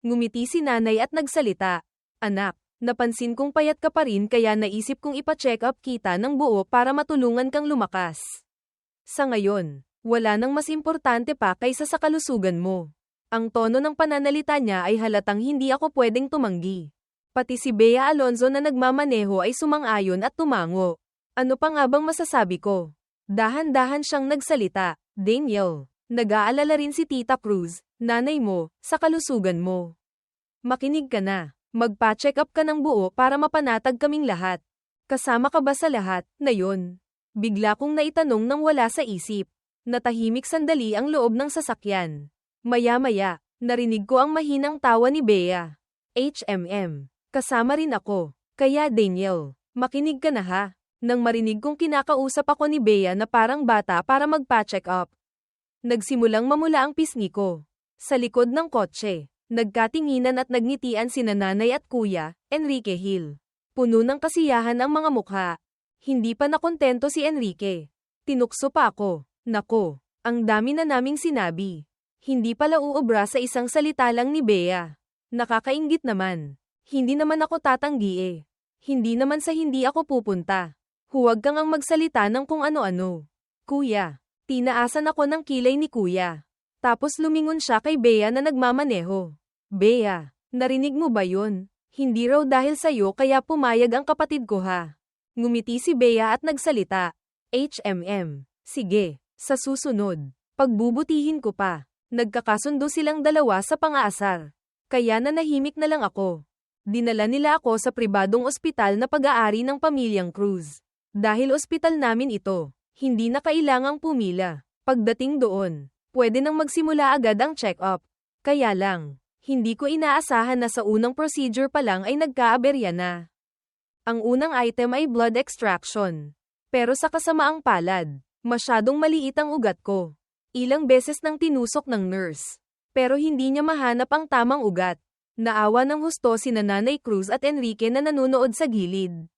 Ngumiti si nanay at nagsalita. Anak, napansin kong payat ka pa rin kaya naisip kong ipa-check up kita ng buo para matulungan kang lumakas. Sa ngayon, wala nang mas importante pa kaysa sa kalusugan mo. Ang tono ng pananalita niya ay halatang hindi ako pwedeng tumanggi. Pati si Bea Alonzo na nagmamaneho ay sumang-ayon at tumango. Ano pa nga bang masasabi ko? Dahan-dahan siyang nagsalita. Daniel, nag-aalala rin si Tita Cruz, nanay mo, sa kalusugan mo. Makinig ka na. Magpa-check up ka ng buo para mapanatag kaming lahat. Kasama ka ba sa lahat na yun? Bigla kong naitanong nang wala sa isip. Natahimik sandali ang loob ng sasakyan. Maya-maya, narinig ko ang mahinang tawa ni Bea. Kasama rin ako. Kaya Daniel, makinig ka na ha. Nang marinig kong kinakausap ako ni Bea na parang bata para magpa-check up. Nagsimulang mamula ang pisngi ko. Sa likod ng kotse, nagkatinginan at nagngitian sina nanay at kuya, Enrique Hill. Puno ng kasiyahan ang mga mukha. Hindi pa nakontento si Enrique. Tinukso pa ako. Nako, ang dami na naming sinabi. Hindi pala uubra sa isang salita lang ni Bea. Nakakainggit naman. Hindi naman ako tatanggi eh. Hindi naman sa hindi ako pupunta. Huwag kang ang magsalita ng kung ano-ano. Kuya, tinaasan ako ng kilay ni kuya. Tapos lumingon siya kay Bea na nagmamaneho. Bea, narinig mo ba yun? Hindi raw dahil sa'yo kaya pumayag ang kapatid ko ha. Ngumiti si Bea at nagsalita. Sige, sa susunod, pagbubutihin ko pa. Nagkakasundo silang dalawa sa pang-aasar. Kaya nanahimik na lang ako. Dinala nila ako sa pribadong ospital na pag-aari ng pamilyang Cruz. Dahil ospital namin ito, hindi na kailangang pumila. Pagdating doon, pwede nang magsimula agad ang check-up. Kaya lang, hindi ko inaasahan na sa unang procedure pa lang ay nagkaaberya na. Ang unang item ay blood extraction. Pero sa kasamaang palad, masyadong maliit ang ugat ko. Ilang beses nang tinusok ng nurse. Pero hindi niya mahanap ang tamang ugat. Naawa ng husto sina Nanay Cruz at Enrique na nanunood sa gilid.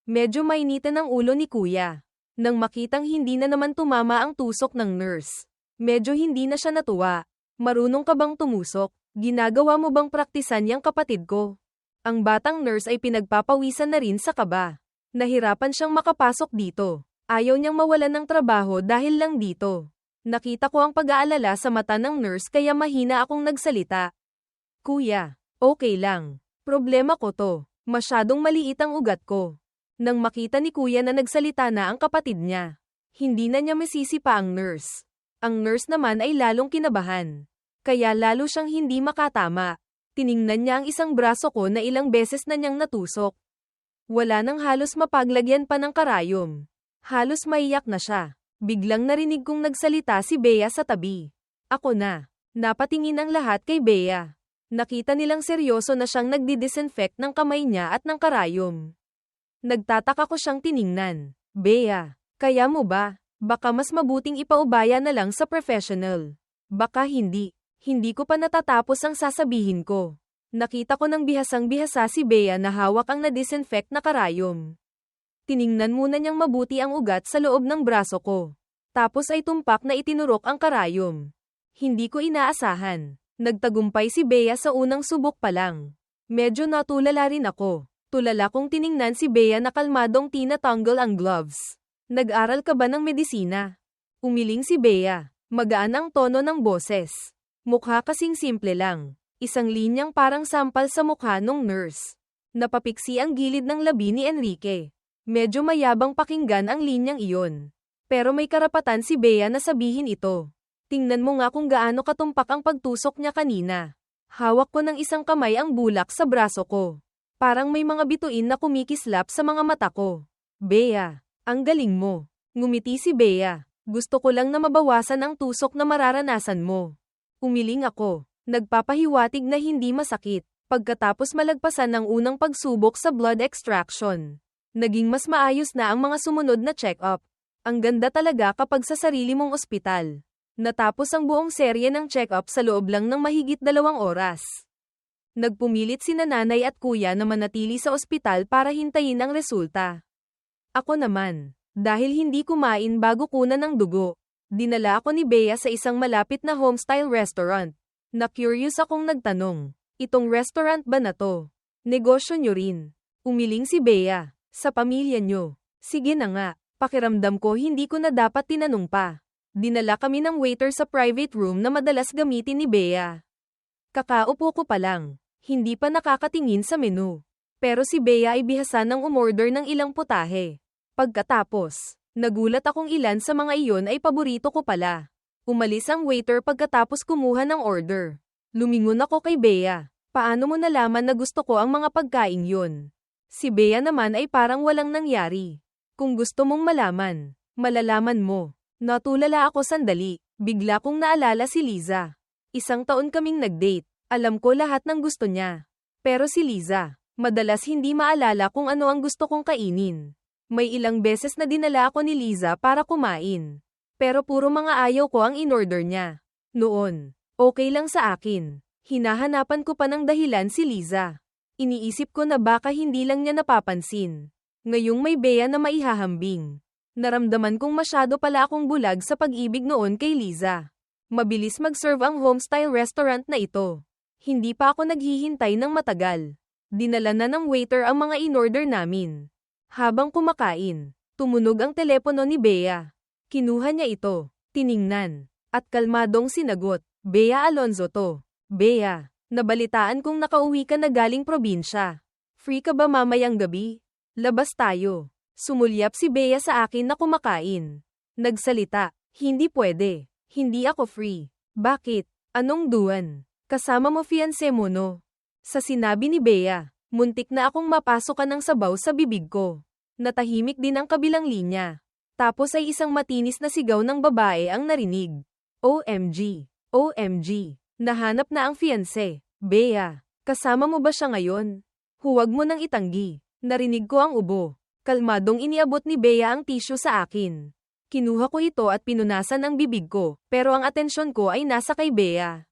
Medyo mainitan ang ulo ni kuya. Nang makitang hindi na naman tumama ang tusok ng nurse. Medyo hindi na siya natuwa. Marunong ka bang tumusok? Ginagawa mo bang praktisan yang kapatid ko? Ang batang nurse ay pinagpapawisan na rin sa kaba. Nahirapan siyang makapasok dito. Ayaw niyang mawalan ng trabaho dahil lang dito. Nakita ko ang pag-aalala sa mata ng nurse kaya mahina akong nagsalita. Kuya, okay lang. Problema ko to. Masyadong maliit ang ugat ko. Nang makita ni kuya na nagsalita na ang kapatid niya, hindi na niya masisi pa ang nurse. Ang nurse naman ay lalong kinabahan. Kaya lalo siyang hindi makatama. Tiningnan niya ang isang braso ko na ilang beses na niyang natusok. Wala nang halos mapaglagyan pa ng karayom. Halos maiyak na siya. Biglang narinig kong nagsalita si Bea sa tabi. Ako na. Napatingin ang lahat kay Bea. Nakita nilang seryoso na siyang nagdi-disinfect ng kamay niya at ng karayom. Nagtataka ko siyang tiningnan. Bea, kaya mo ba? Baka mas mabuting ipaubaya na lang sa professional. Baka hindi. Hindi ko pa natatapos ang sasabihin ko. Nakita ko ng bihasang-bihasa si Bea na hawak ang na-disinfect na karayom. Tiningnan muna niyang mabuti ang ugat sa loob ng braso ko. Tapos ay tumpak na itinurok ang karayom. Hindi ko inaasahan. Nagtagumpay si Bea sa unang subok pa lang. Medyo natulala rin ako. Tulala kong tiningnan si Bea na kalmadong tinatanggal ang gloves. Nag-aral ka ba ng medisina? Umiling si Bea. Magaan ang tono ng boses. Mukha kasing simple lang. Isang linyang parang sampal sa mukha nung nurse. Napapiksi ang gilid ng labi ni Enrique. Medyo mayabang pakinggan ang linyang iyon. Pero may karapatan si Bea na sabihin ito. Tingnan mo nga kung gaano katumpak ang pagtusok niya kanina. Hawak ko ng isang kamay ang bulak sa braso ko. Parang may mga bituin na kumikislap sa mga mata ko. Bea, ang galing mo. Ngumiti si Bea. Gusto ko lang na mabawasan ang tusok na mararanasan mo. Umiling ako. Nagpapahiwatig na hindi masakit. Pagkatapos malagpasan ng unang pagsubok sa blood extraction. Naging mas maayos na ang mga sumunod na check-up. Ang ganda talaga kapag sa sarili mong ospital. Natapos ang buong serye ng check-up sa loob lang ng mahigit 2 oras. Nagpumilit sina nanay at kuya na manatili sa ospital para hintayin ang resulta. Ako naman, dahil hindi kumain bago kunan ng dugo, dinala ako ni Bea sa isang malapit na homestyle restaurant. Na-curious akong nagtanong, Itong restaurant ba na to? Negosyo nyo rin. Umiling si Bea. Sa pamilya nyo. Sige na nga. Pakiramdam ko hindi ko na dapat tinanong pa. Dinala kami ng waiter sa private room na madalas gamitin ni Bea. Kakaupo ko pa lang. Hindi pa nakakatingin sa menu. Pero si Bea ay bihasa ng umorder ng ilang putahe. Pagkatapos, nagulat akong ilan sa mga iyon ay paborito ko pala. Umalis ang waiter pagkatapos kumuha ng order. Lumingon ako kay Bea. Paano mo nalaman na gusto ko ang mga pagkain yun? Si Bea naman ay parang walang nangyari. Kung gusto mong malaman, malalaman mo. Natulala ako sandali. Bigla kong naalala si Liza. 1 taon kaming nag-date. Alam ko lahat ng gusto niya. Pero si Liza, madalas hindi maalala kung ano ang gusto kong kainin. May ilang beses na dinala ako ni Liza para kumain. Pero puro mga ayaw ko ang in-order niya. Noon, okay lang sa akin. Hinahanapan ko pa ng dahilan si Liza. Iniisip ko na baka hindi lang niya napapansin. Ngayong may Bea na maihahambing. Naramdaman kong masyado pala akong bulag sa pag-ibig noon kay Liza. Mabilis mag-serve ang homestyle restaurant na ito. Hindi pa ako naghihintay ng matagal. Dinala na ng waiter ang mga in-order namin. Habang kumakain, tumunog ang telepono ni Bea. Kinuha niya ito, tiningnan, at kalmadong sinagot, Bea Alonzo to. Bea, nabalitaan kong nakauwi ka na galing probinsya. Free ka ba mamayang gabi? Labas tayo. Sumulyap si Bea sa akin na kumakain. Nagsalita, hindi pwede. Hindi ako free. Bakit? Anong duwan? Kasama mo fiancé mo no? Sa sinabi ni Bea, muntik na akong mapasukan ng sabaw sa bibig ko. Natahimik din ang kabilang linya. Tapos ay isang matinis na sigaw ng babae ang narinig. OMG! OMG! Nahanap na ang fiancé. Bea, kasama mo ba siya ngayon? Huwag mo nang itanggi. Narinig ko ang ubo. Kalmadong iniabot ni Bea ang tissue sa akin. Kinuha ko ito at pinunasan ang bibig ko, pero ang atensyon ko ay nasa kay Bea.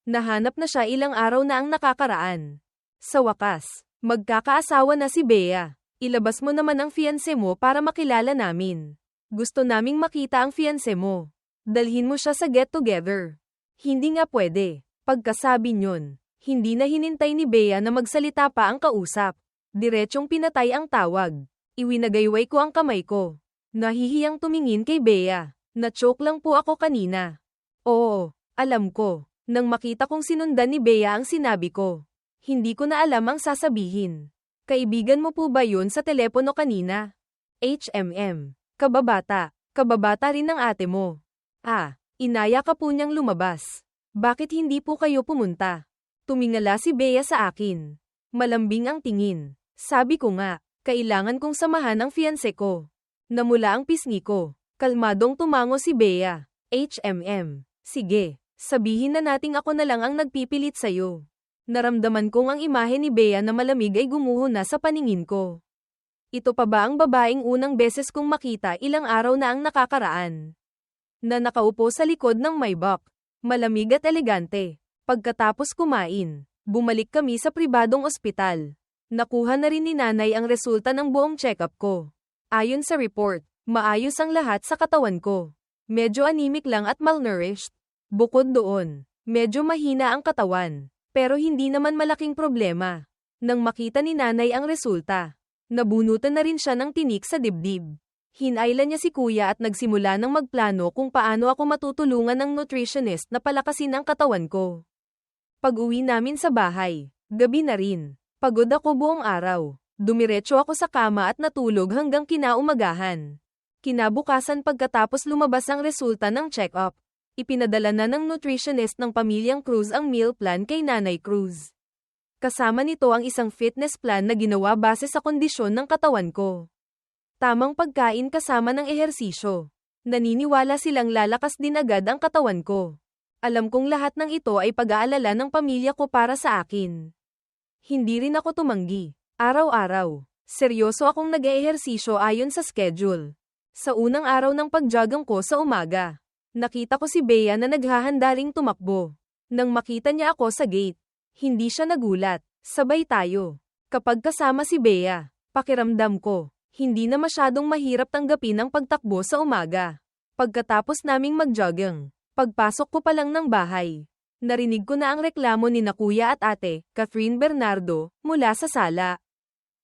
Nahanap na siya ilang araw na ang nakakaraan. Sa wakas, magkakaasawa na si Bea. Ilabas mo naman ang fiancé mo para makilala namin. Gusto naming makita ang fiancé mo. Dalhin mo siya sa get-together. Hindi nga pwede. Pagkasabi nyon, hindi na hinintay ni Bea na magsalita pa ang kausap. Diretsyong pinatay ang tawag. Iwinagayway ko ang kamay ko. Nahihiyang tumingin kay Bea. Na-choke lang po ako kanina. Oo, alam ko. Nang makita kong sinundan ni Bea ang sinabi ko. Hindi ko na alam ang sasabihin. Kaibigan mo po ba yun sa telepono kanina? Kababata. Kababata rin ng ate mo. Inaya ka po niyang lumabas. Bakit hindi po kayo pumunta? Tumingala si Bea sa akin. Malambing ang tingin. Sabi ko nga, kailangan kong samahan ang fiancé ko. Namula ang pisngi ko. Kalmadong tumango si Bea. Sige, sabihin na nating ako na lang ang nagpipilit sa'yo. Naramdaman kong ang imahe ni Bea na malamig ay gumuho na sa paningin ko. Ito pa ba ang babaeng unang beses kong makita ilang araw na ang nakakaraan? Na nakaupo sa likod ng Maybach. Malamig at elegante. Pagkatapos kumain, bumalik kami sa pribadong ospital. Nakuha na rin ni nanay ang resulta ng buong check-up ko. Ayon sa report, maayos ang lahat sa katawan ko. Medyo anemic lang at malnourished. Bukod doon, medyo mahina ang katawan. Pero hindi naman malaking problema. Nang makita ni nanay ang resulta, nabunutan na rin siya ng tinik sa dibdib. Hinayla niya si kuya at nagsimula ng magplano kung paano ako matutulungan ng nutritionist na palakasin ang katawan ko. Pag-uwi namin sa bahay, gabi na rin. Pagod ako buong araw. Dumiretso ako sa kama at natulog hanggang kinaumagahan. Kinabukasan pagkatapos lumabas ang resulta ng check-up, ipinadala na ng nutritionist ng pamilyang Cruz ang meal plan kay Nanay Cruz. Kasama nito ang isang fitness plan na ginawa base sa kondisyon ng katawan ko. Tamang pagkain kasama ng ehersisyo. Naniniwala silang lalakas din agad ang katawan ko. Alam kong lahat ng ito ay pag-aalala ng pamilya ko para sa akin. Hindi rin ako tumanggi. Araw-araw, seryoso akong nag-eehersisyo ayon sa schedule. Sa unang araw ng pagjogging ko sa umaga, nakita ko si Bea na naghahanda ring tumakbo. Nang makita niya ako sa gate, hindi siya nagulat. Sabay tayo. Kapag kasama si Bea, pakiramdam ko, hindi na masyadong mahirap tanggapin ang pagtakbo sa umaga. Pagkatapos naming magjogging, pagpasok ko pa lang ng bahay, Narinig ko na ang reklamo ni na kuya at ate, Catherine Bernardo, mula sa sala.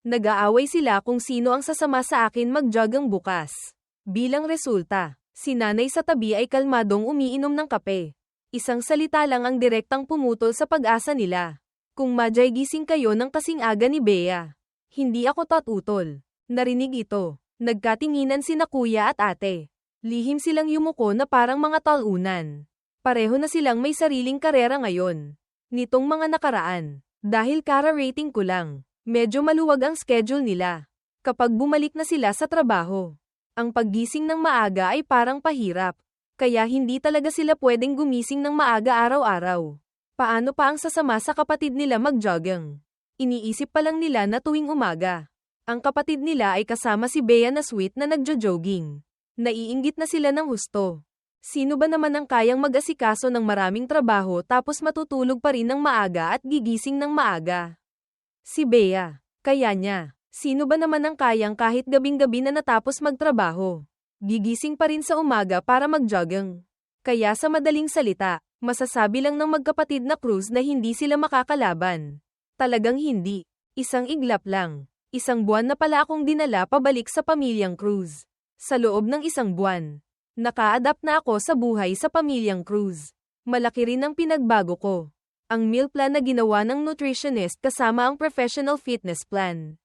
Nag-aaway sila kung sino ang sasama sa akin mag-jogging bukas. Bilang resulta, si nanay sa tabi ay kalmadong umiinom ng kape. Isang salita lang ang direktang pumutol sa pag-asa nila. Kung madyay gising kayo ng kasing aga ni Bea. Hindi ako tatutol. Narinig ito. Nagkatinginan sina kuya at ate. Lihim silang yumuko na parang mga talunan. Pareho na silang may sariling karera ngayon. Nitong mga nakaraan. Dahil kara-rating ko lang. Medyo maluwag ang schedule nila. Kapag bumalik na sila sa trabaho, ang paggising ng maaga ay parang pahirap. Kaya hindi talaga sila pwedeng gumising ng maaga araw-araw. Paano pa ang sasama sa kapatid nila mag-jogging? Iniisip pa lang nila na tuwing umaga. Ang kapatid nila ay kasama si Bea na sweet na nagjo-jogging. Naiinggit na sila ng husto. Sino ba naman ang kayang mag-asikaso ng maraming trabaho tapos matutulog pa rin ng maaga at gigising ng maaga? Si Bea. Kaya niya. Sino ba naman ang kayang kahit gabing-gabi na natapos magtrabaho? Gigising pa rin sa umaga para mag-jogging. Kaya sa madaling salita, masasabi lang ng magkapatid na Cruz na hindi sila makakalaban. Talagang hindi. Isang iglap lang. Isang buwan na pala akong dinala pabalik sa pamilyang Cruz. Sa loob ng isang buwan, naka-adapt na ako sa buhay sa pamilyang Cruz. Malaki rin ang pinagbago ko. Ang meal plan na ginawa ng nutritionist kasama ang professional fitness plan.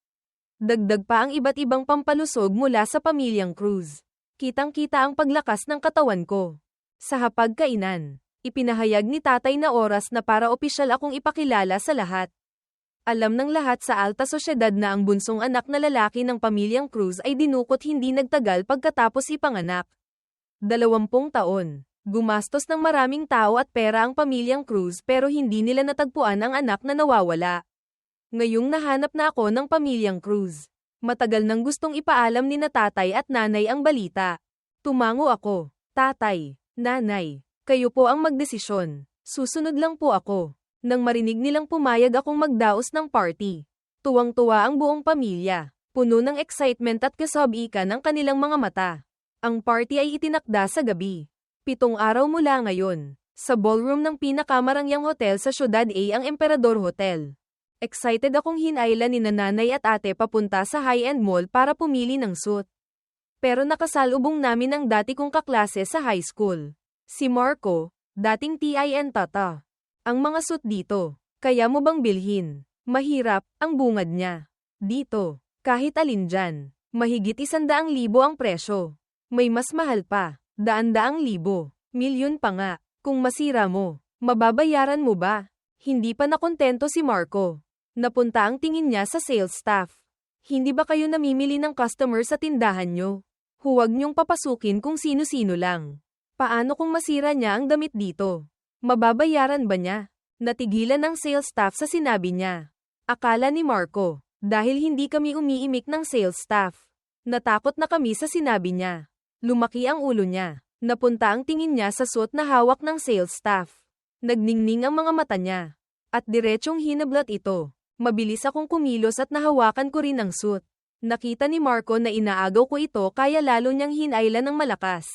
Dagdag pa ang iba't ibang pampalusog mula sa pamilyang Cruz. Kitang-kita ang paglakas ng katawan ko. Sa hapagkainan, ipinahayag ni tatay na oras na para opisyal akong ipakilala sa lahat. Alam ng lahat sa alta sosyedad na ang bunsong anak na lalaki ng pamilyang Cruz ay dinukot hindi nagtagal pagkatapos ipanganak. 20 taon. Gumastos ng maraming tao at pera ang pamilyang Cruz pero hindi nila natagpuan ang anak na nawawala. Ngayong nahanap na ako ng pamilyang Cruz. Matagal nang gustong ipaalam ni na tatay at nanay ang balita. Tumango ako. Tatay, nanay, kayo po ang magdesisyon. Susunod lang po ako. Nang marinig nilang pumayag akong magdaos ng party. Tuwang-tuwa ang buong pamilya. Puno ng excitement at kasabikan ang kanilang mga mata. Ang party ay itinakda sa gabi. 7 araw mula ngayon. Sa ballroom ng pinakamarangyang hotel sa Ciudad A ang Emperador Hotel. Excited akong hinailan ni nanay at ate papunta sa high-end mall para pumili ng suit. Pero nakasalubong namin ang dati kong kaklase sa high school. Si Marco, dating TIN Tata. Ang mga suit dito, kaya mo bang bilhin? Mahirap, ang bungad niya. Dito, kahit alin dyan, mahigit 100,000 ang presyo. May mas mahal pa, 100,000, milyon pa nga. Kung masira mo, mababayaran mo ba? Hindi pa nakontento si Marco. Napunta ang tingin niya sa sales staff. Hindi ba kayo namimili ng customer sa tindahan nyo? Huwag niyong papasukin kung sino-sino lang. Paano kung masira niya ang damit dito? Mababayaran ba niya? Natigilan ng sales staff sa sinabi niya. Akala ni Marco, dahil hindi kami umiimik ng sales staff. Natakot na kami sa sinabi niya. Lumaki ang ulo niya. Napunta ang tingin niya sa suit na hawak ng sales staff. Nagningning ang mga mata niya. At diretsyong hinablot ito. Mabilis akong kumilos at nahawakan ko rin ang suit. Nakita ni Marco na inaagaw ko ito kaya lalo niyang hinailan ng malakas.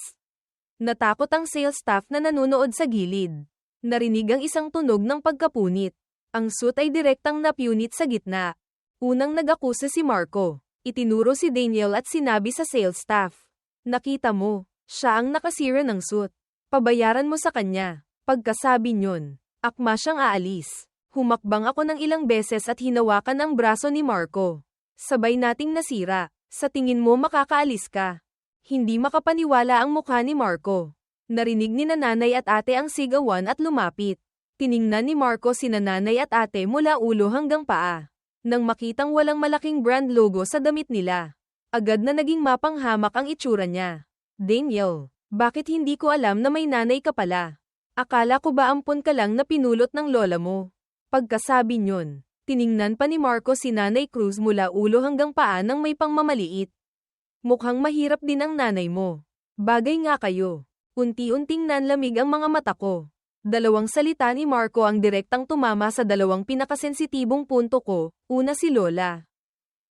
Natakot ang sales staff na nanonood sa gilid. Narinig ang isang tunog ng pagkapunit. Ang suit ay direktang napunit sa gitna. Unang nag-akusa si Marco. Itinuro si Daniel at sinabi sa sales staff. Nakita mo, siya ang nakasira ng suit. Pabayaran mo sa kanya. Pagkasabi niyon, akma siyang aalis. Humakbang ako ng ilang beses at hinawakan ang braso ni Marco. Sabay nating nasira. Sa tingin mo makakaalis ka? Hindi makapaniwala ang mukha ni Marco. Narinig ni nanay at ate ang sigawan at lumapit. Tiningnan ni Marco si nanay at ate mula ulo hanggang paa. Nang makitang walang malaking brand logo sa damit nila, agad na naging mapanghamak ang itsura niya. Daniel, bakit hindi ko alam na may nanay ka pala? Akala ko ba ampon ka lang na pinulot ng lola mo? Pagkasabi niyon, tiningnan pa ni Marco si Nanay Cruz mula ulo hanggang paa nang may pangmamaliit. Mukhang mahirap din ang nanay mo. Bagay nga kayo. Unti-unting nanlamig ang mga mata ko. 2 salita ni Marco ang direktang tumama sa 2 pinakasensitibong punto ko, una si Lola.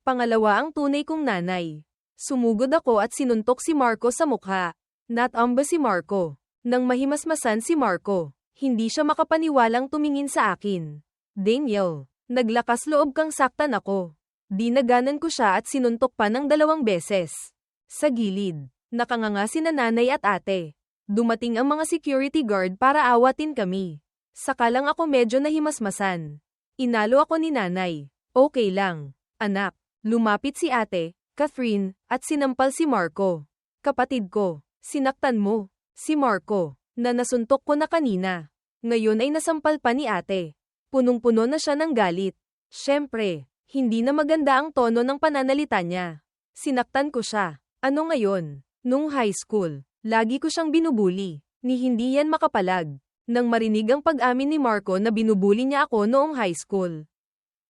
Pangalawa ang tunay kong nanay. Sumugod ako at sinuntok si Marco sa mukha. Natamba si Marco. Nang mahimasmasan si Marco, Hindi siya makapaniwalang tumingin sa akin. Daniel, naglakas loob kang saktan ako. Dinaganan ko siya at sinuntok pa ng 2 beses. Sa gilid, nakanganga sina nanay at ate. Dumating ang mga security guard para awatin kami. Saka lang ako medyo nahimasmasan. Inalo ako ni nanay. Okay lang, anak. Lumapit si ate, Catherine, at sinampal si Marco. Kapatid ko, sinaktan mo. Si Marco, na nasuntok ko na kanina. Ngayon ay nasampal pa ni ate. Punong-puno na siya ng galit. Siyempre, hindi na maganda ang tono ng pananalita niya. Sinaktan ko siya. Ano ngayon? Nung high school, lagi ko siyang binubuli. Ni hindi yan makapalag. Nang marinig ang pag-amin ni Marco na binubuli niya ako noong high school.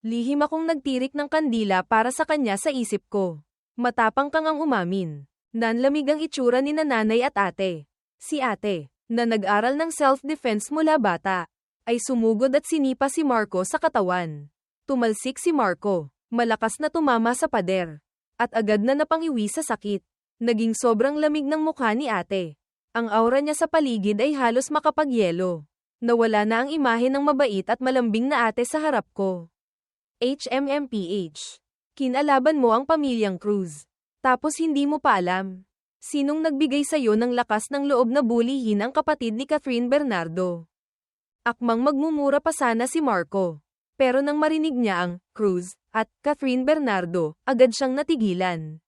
Lihim akong nagtirik ng kandila para sa kanya sa isip ko. Matapang kang ang umamin. Nanlamig ang itsura ni nanay at ate. Si ate, na nag-aral ng self-defense mula bata, ay sumugod at sinipa si Marco sa katawan. Tumalsik si Marco, malakas na tumama sa pader. At agad na napangiwi sa sakit. Naging sobrang lamig ng mukha ni ate. Ang aura niya sa paligid ay halos makapagyelo. Nawala na ang imahe ng mabait at malambing na ate sa harap ko. HMMPH. Kinalaban mo ang pamilyang Cruz. Tapos hindi mo pa alam. Sinong nagbigay sa'yo ng lakas ng loob na bulihin ang kapatid ni Catherine Bernardo? Akmang magmumura pa sana si Marco. Pero nang marinig niya ang Cruz at Catherine Bernardo, agad siyang natigilan.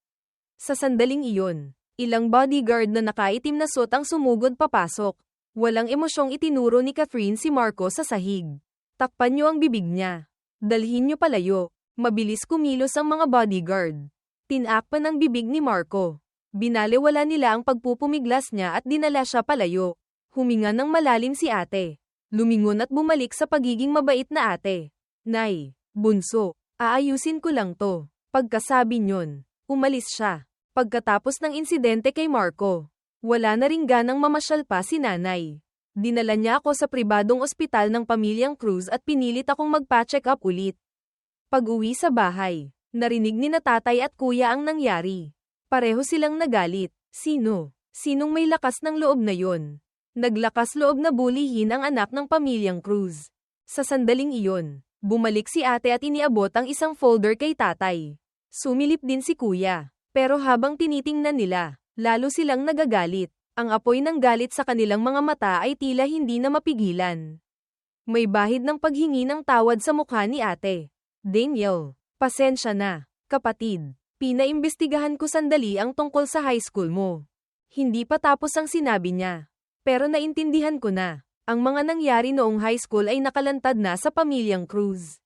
Sa sandaling iyon, ilang bodyguard na nakaitim na suot ang sumugod papasok. Walang emosyong itinuro ni Catherine si Marco sa sahig. Takpan niyo ang bibig niya. Dalhin niyo palayo. Mabilis kumilos ang mga bodyguard. Tinakpan ang bibig ni Marco. Binaliwala nila ang pagpupumiglas niya at dinala siya palayo. Huminga ng malalim si ate. Lumingon at bumalik sa pagiging mabait na ate. Nay, bunso, aayusin ko lang to. Pagkasabi niyon, umalis siya. Pagkatapos ng insidente kay Marco, wala na ring ganang mamasyal pa si nanay. Dinala niya ako sa pribadong ospital ng pamilyang Cruz at pinilit akong magpa-check up ulit. Pag-uwi sa bahay, narinig ni na tatay at kuya ang nangyari. Pareho silang nagalit. Sino? Sinong may lakas ng loob na yon? Naglakas loob na bulihin ang anak ng pamilyang Cruz. Sa sandaling iyon, bumalik si ate at iniabot ang isang folder kay tatay. Sumilip din si kuya. Pero habang tinitingnan nila, lalo silang nagagalit. Ang apoy ng galit sa kanilang mga mata ay tila hindi na mapigilan. May bahid ng paghingi ng tawad sa mukha ni ate. Daniel, pasensya na, kapatid. Pinaimbestigahan ko sandali ang tungkol sa high school mo. Hindi pa tapos ang sinabi niya. Pero naintindihan ko na, ang mga nangyari noong high school ay nakalantad na sa pamilyang Cruz.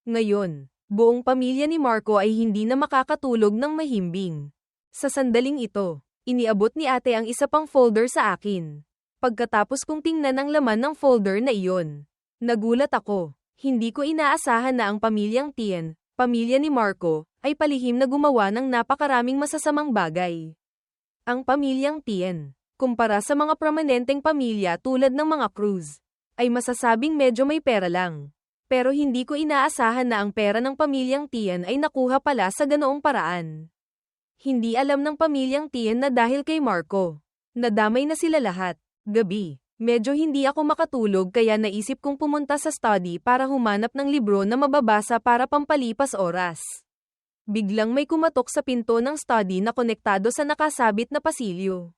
Ngayon, buong pamilya ni Marco ay hindi na makakatulog ng mahimbing. Sa sandaling ito, iniabot ni ate ang isa pang folder sa akin. Pagkatapos kong tingnan ang laman ng folder na iyon, nagulat ako. Hindi ko inaasahan na ang pamilyang Tien, pamilya ni Marco, ay palihim na gumawa ng napakaraming masasamang bagay. Ang pamilyang Tien, kumpara sa mga prominenteng pamilya tulad ng mga Cruz, ay masasabing medyo may pera lang. Pero hindi ko inaasahan na ang pera ng pamilyang Tien ay nakuha pala sa ganoong paraan. Hindi alam ng pamilyang Tien na dahil kay Marco, nadamay na sila lahat. Gabi, medyo hindi ako makatulog kaya naisip kong pumunta sa study para humanap ng libro na mababasa para pampalipas oras. Biglang may kumatok sa pinto ng study na konektado sa nakasabit na pasilyo.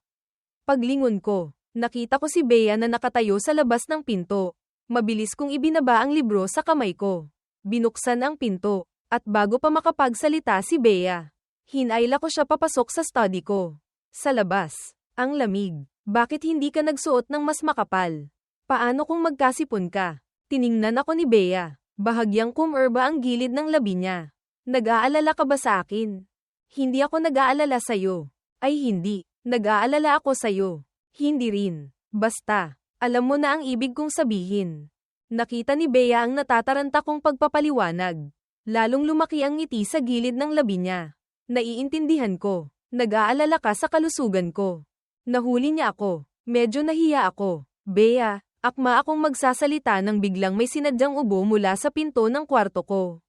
Paglingon ko, nakita ko si Bea na nakatayo sa labas ng pinto. Mabilis kong ibinaba ang libro sa kamay ko. Binuksan ang pinto, at bago pa makapagsalita si Bea, hinayla ko siya papasok sa study ko. Sa labas, ang lamig. Bakit hindi ka nagsuot ng mas makapal? Paano kung magkasipon ka? Tiningnan ako ni Bea. Bahagyang kumerba ang gilid ng labi niya. Nag-aalala ka ba sa akin? Hindi ako nag-aalala sa'yo. Ay hindi, nag-aalala ako sa'yo. Hindi rin. Basta, alam mo na ang ibig kong sabihin. Nakita ni Bea ang natataranta kong pagpapaliwanag. Lalong lumaki ang ngiti sa gilid ng labi niya. Naiintindihan ko. Nag-aalala ka sa kalusugan ko. Nahuli niya ako. Medyo nahiya ako. Bea, akma akong magsasalita nang biglang may sinadyang ubo mula sa pinto ng kwarto ko.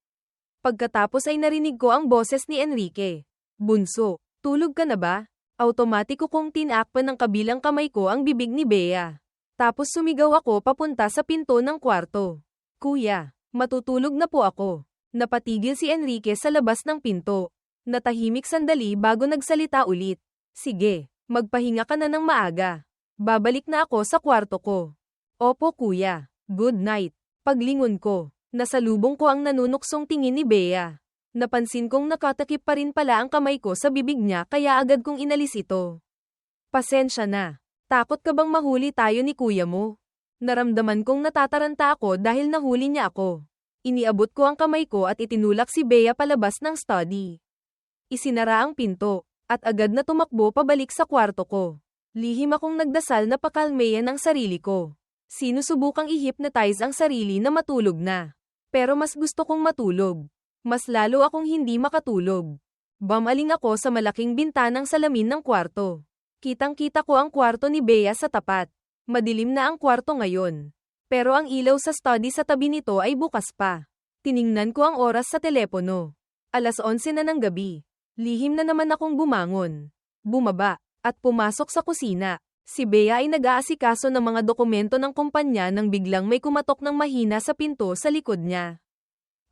Pagkatapos ay narinig ko ang boses ni Enrique. Bunso, tulog ka na ba? Automatiko kong tinakpan ng kabilang kamay ko ang bibig ni Bea. Tapos sumigaw ako papunta sa pinto ng kwarto. Kuya, matutulog na po ako. Napatigil si Enrique sa labas ng pinto. Natahimik sandali bago nagsalita ulit. Sige, magpahinga ka na ng maaga. Babalik na ako sa kwarto ko. Opo kuya, good night. Paglingon ko, nasalubong ko ang nanunuksong tingin ni Bea. Napansin kong nakatakip pa rin pala ang kamay ko sa bibig niya kaya agad kong inalis ito. Pasensya na. Takot ka bang mahuli tayo ni kuya mo? Naramdaman kong natataranta ako dahil nahuli niya ako. Iniabot ko ang kamay ko at itinulak si Bea palabas ng study. Isinara ang pinto, at agad na tumakbo pabalik sa kwarto ko. Lihim akong nagdasal na pakalmayan ang sarili ko. Sinusubukang i-hypnotize ang sarili na matulog na. Pero mas gusto kong matulog. Mas lalo akong hindi makatulog. Bumaling ako sa malaking bintanang salamin ng kwarto. Kitang-kita ko ang kwarto ni Bea sa tapat. Madilim na ang kwarto ngayon. Pero ang ilaw sa study sa tabi nito ay bukas pa. Tiningnan ko ang oras sa telepono. 11:00 na ng gabi. Lihim na naman akong bumangon. Bumaba, at pumasok sa kusina. Si Bea ay nag-aasikaso ng mga dokumento ng kumpanya nang biglang may kumatok ng mahina sa pinto sa likod niya.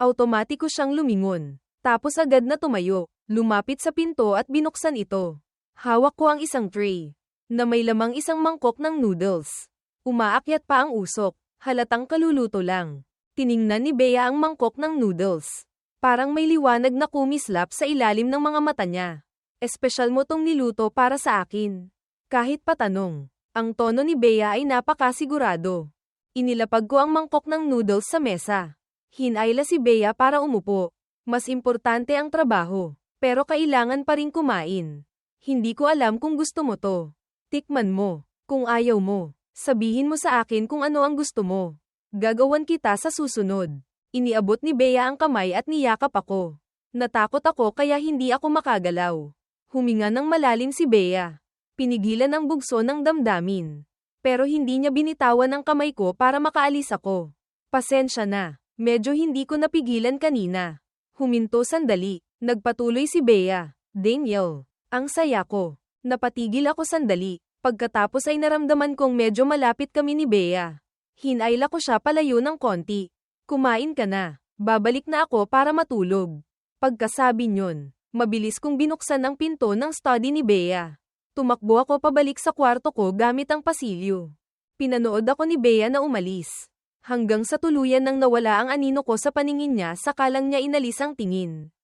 Automatiko siyang lumingon. Tapos agad na tumayo, lumapit sa pinto at binuksan ito. Hawak ko ang isang tray, na may lamang isang mangkok ng noodles. Umaakyat pa ang usok, halatang kaluluto lang. Tiningnan ni Bea ang mangkok ng noodles. Parang may liwanag na kumislap sa ilalim ng mga mata niya. Espesyal mo tong niluto para sa akin. Kahit patanong, ang tono ni Bea ay napakasigurado. Inilapag ko ang mangkok ng noodles sa mesa. Hinayla si Bea para umupo. Mas importante ang trabaho, pero kailangan pa rin kumain. Hindi ko alam kung gusto mo to. Tikman mo. Kung ayaw mo, sabihin mo sa akin kung ano ang gusto mo. Gagawan kita sa susunod. Iniabot ni Bea ang kamay at niyakap ako. Natakot ako kaya hindi ako makagalaw. Huminga ng malalim si Bea. Pinigilan ang bugso ng damdamin. Pero hindi niya binitawan ang kamay ko para makaalis ako. Pasensya na. Medyo hindi ko napigilan kanina. Huminto sandali. Nagpatuloy si Bea. Daniel. Ang saya ko. Napatigil ako sandali. Pagkatapos ay naramdaman kong medyo malapit kami ni Bea. Hinayla ko siya palayo ng konti. Kumain ka na. Babalik na ako para matulog. Pagkasabi niyon, mabilis kong binuksan ang pinto ng study ni Bea. Tumakbo ako pabalik sa kwarto ko gamit ang pasilyo. Pinanood ako ni Bea na umalis. Hanggang sa tuluyan nang nawala ang anino ko sa paningin niya saka lang niya inalis ang tingin.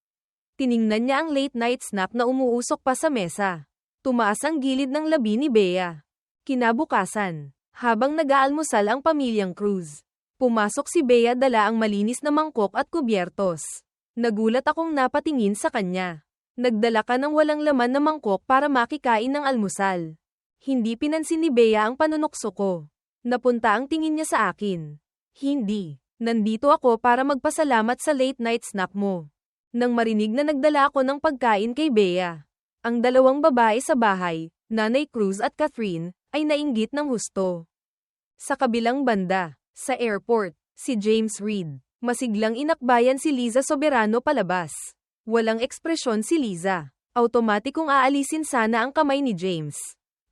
Tiningnan niya ang late night snack na umuusok pa sa mesa. Tumaas ang gilid ng labi ni Bea. Kinabukasan, habang nag-aalmusal ang pamilyang Cruz, pumasok si Bea dala ang malinis na mangkok at kubyertos. Nagulat akong napatingin sa kanya. Nagdala ka ng walang laman na mangkok para makikain ng almusal. Hindi pinansin ni Bea ang panunukso ko. Napunta ang tingin niya sa akin. Hindi. Nandito ako para magpasalamat sa late night snack mo. Nang marinig na nagdala ako ng pagkain kay Bea, ang dalawang babae sa bahay, Nanay Cruz at Catherine, ay nainggit ng husto. Sa kabilang banda, sa airport, si James Reed, masiglang inakbayan si Liza Soberano palabas. Walang ekspresyon si Liza. Automatikong aalisin sana ang kamay ni James.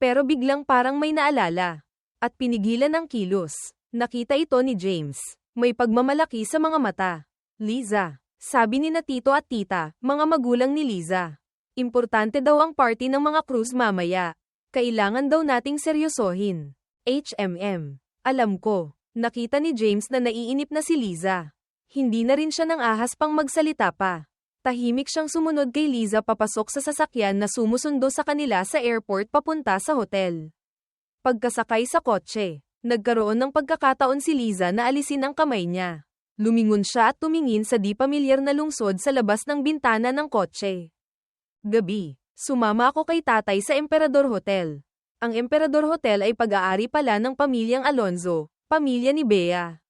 Pero biglang parang may naalala. At pinigilan ang kilos. Nakita ito ni James. May pagmamalaki sa mga mata. Liza. Sabi ni na tito at tita, mga magulang ni Liza. Importante daw ang party ng mga Cruz mamaya. Kailangan daw nating seryosohin. HMM. Alam ko. Nakita ni James na naiinip na si Liza. Hindi na rin siya nang ahas pang magsalita pa. Tahimik siyang sumunod kay Liza papasok sa sasakyan na sumusundo sa kanila sa airport papunta sa hotel. Pagkasakay sa kotse, nagkaroon ng pagkakataon si Liza na alisin ang kamay niya. Lumingon siya at tumingin sa di pamilyar na lungsod sa labas ng bintana ng kotse. Gabi, sumama ako kay tatay sa Emperador Hotel. Ang Emperador Hotel ay pag-aari pala ng pamilyang Alonzo, pamilya ni Bea.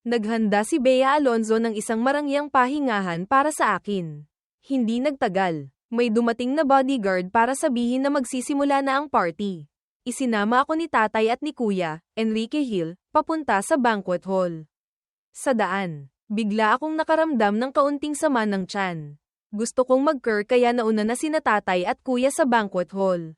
Naghanda si Bea Alonzo ng isang marangyang pahingahan para sa akin. Hindi nagtagal, may dumating na bodyguard para sabihin na magsisimula na ang party. Isinama ako ni tatay at ni kuya, Enrique Hill, papunta sa banquet hall. Sa daan, bigla akong nakaramdam ng kaunting sama ng tiyan. Gusto kong mag-ker kaya nauna na sina tatay at kuya sa banquet hall.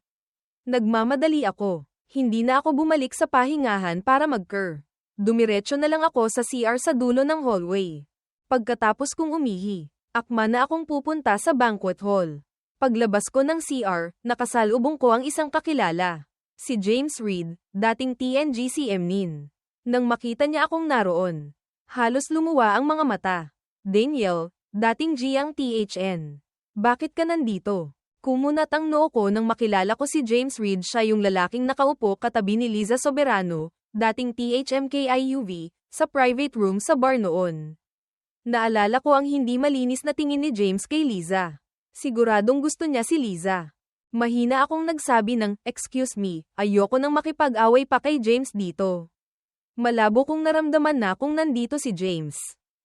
Nagmamadali ako. Hindi na ako bumalik sa pahingahan para mag-ker. Dumiretso na lang ako sa CR sa dulo ng hallway. Pagkatapos kong umihi, akma na akong pupunta sa banquet hall. Paglabas ko ng CR, nakasalubong ko ang isang kakilala. Si James Reid, dating TNG CM9. Nang makita niya akong naroon, halos lumuwa ang mga mata. Daniel, dating G ang THN. Bakit ka nandito? Kumunat ang noo ko nang makilala ko si James Reid. Siya yung lalaking nakaupo katabi ni Liza Soberano, dating THMKIUV, sa private room sa bar noon. Naalala ko ang hindi malinis na tingin ni James kay Liza. Siguradong gusto niya si Liza. Mahina akong nagsabi ng, "Excuse me, ayoko nang makipag-away pa kay James dito." Malabo kong naramdaman na kung nandito si James.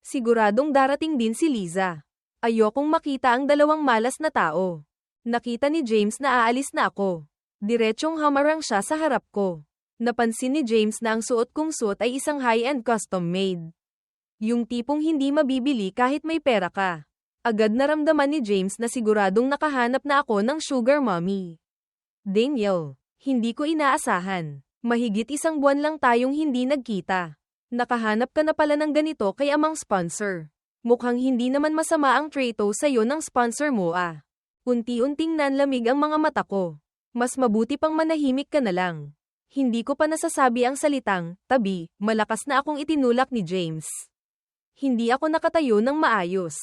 Siguradong darating din si Liza. Ayokong makita ang dalawang malas na tao. Nakita ni James na aalis na ako. Diretsyong hamarang siya sa harap ko. Napansin ni James na ang suot kong suot ay isang high-end custom-made. Yung tipong hindi mabibili kahit may pera ka. Agad naramdaman ni James na siguradong nakahanap na ako ng sugar mommy. Daniel, hindi ko inaasahan. Mahigit 1 buwan lang tayong hindi nagkita. Nakahanap ka na pala ng ganito kay amang sponsor. Mukhang hindi naman masama ang trato sa'yo ng sponsor mo ah. Unti-unting nanlamig ang mga mata ko. Mas mabuti pang manahimik ka na lang. Hindi ko pa nasasabi ang salitang, tabi, malakas na akong itinulak ni James. Hindi ako nakatayo ng maayos.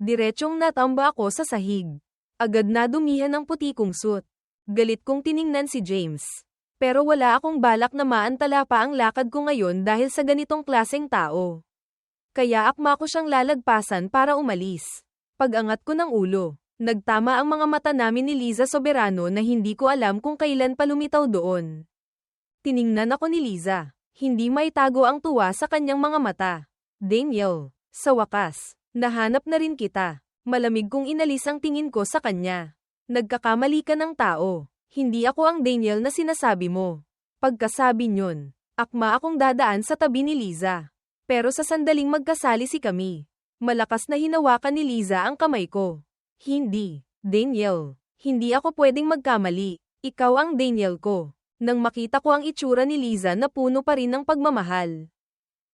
Diretsyong natamba ako sa sahig. Agad na dumihan ang puti kong suit. Galit kong tiningnan si James. Pero wala akong balak na maantala pa ang lakad ko ngayon dahil sa ganitong klaseng tao. Kaya akma ko siyang lalagpasan para umalis. Pag-angat ko ng ulo, nagtama ang mga mata namin ni Liza Soberano na hindi ko alam kung kailan pa lumitaw doon. Tiningnan ako ni Liza. Hindi maitago ang tuwa sa kanyang mga mata. Daniel, sa wakas. Nahanap na rin kita. Malamig kong inalis ang tingin ko sa kanya. Nagkakamali ka ng tao. Hindi ako ang Daniel na sinasabi mo. Pagkasabi nyon, akma akong dadaan sa tabi ni Liza. Pero sa sandaling magkasalisi kami. Malakas na hinawakan ni Liza ang kamay ko. Hindi, Daniel. Hindi ako pwedeng magkamali. Ikaw ang Daniel ko. Nang makita ko ang itsura ni Liza na puno pa rin ng pagmamahal.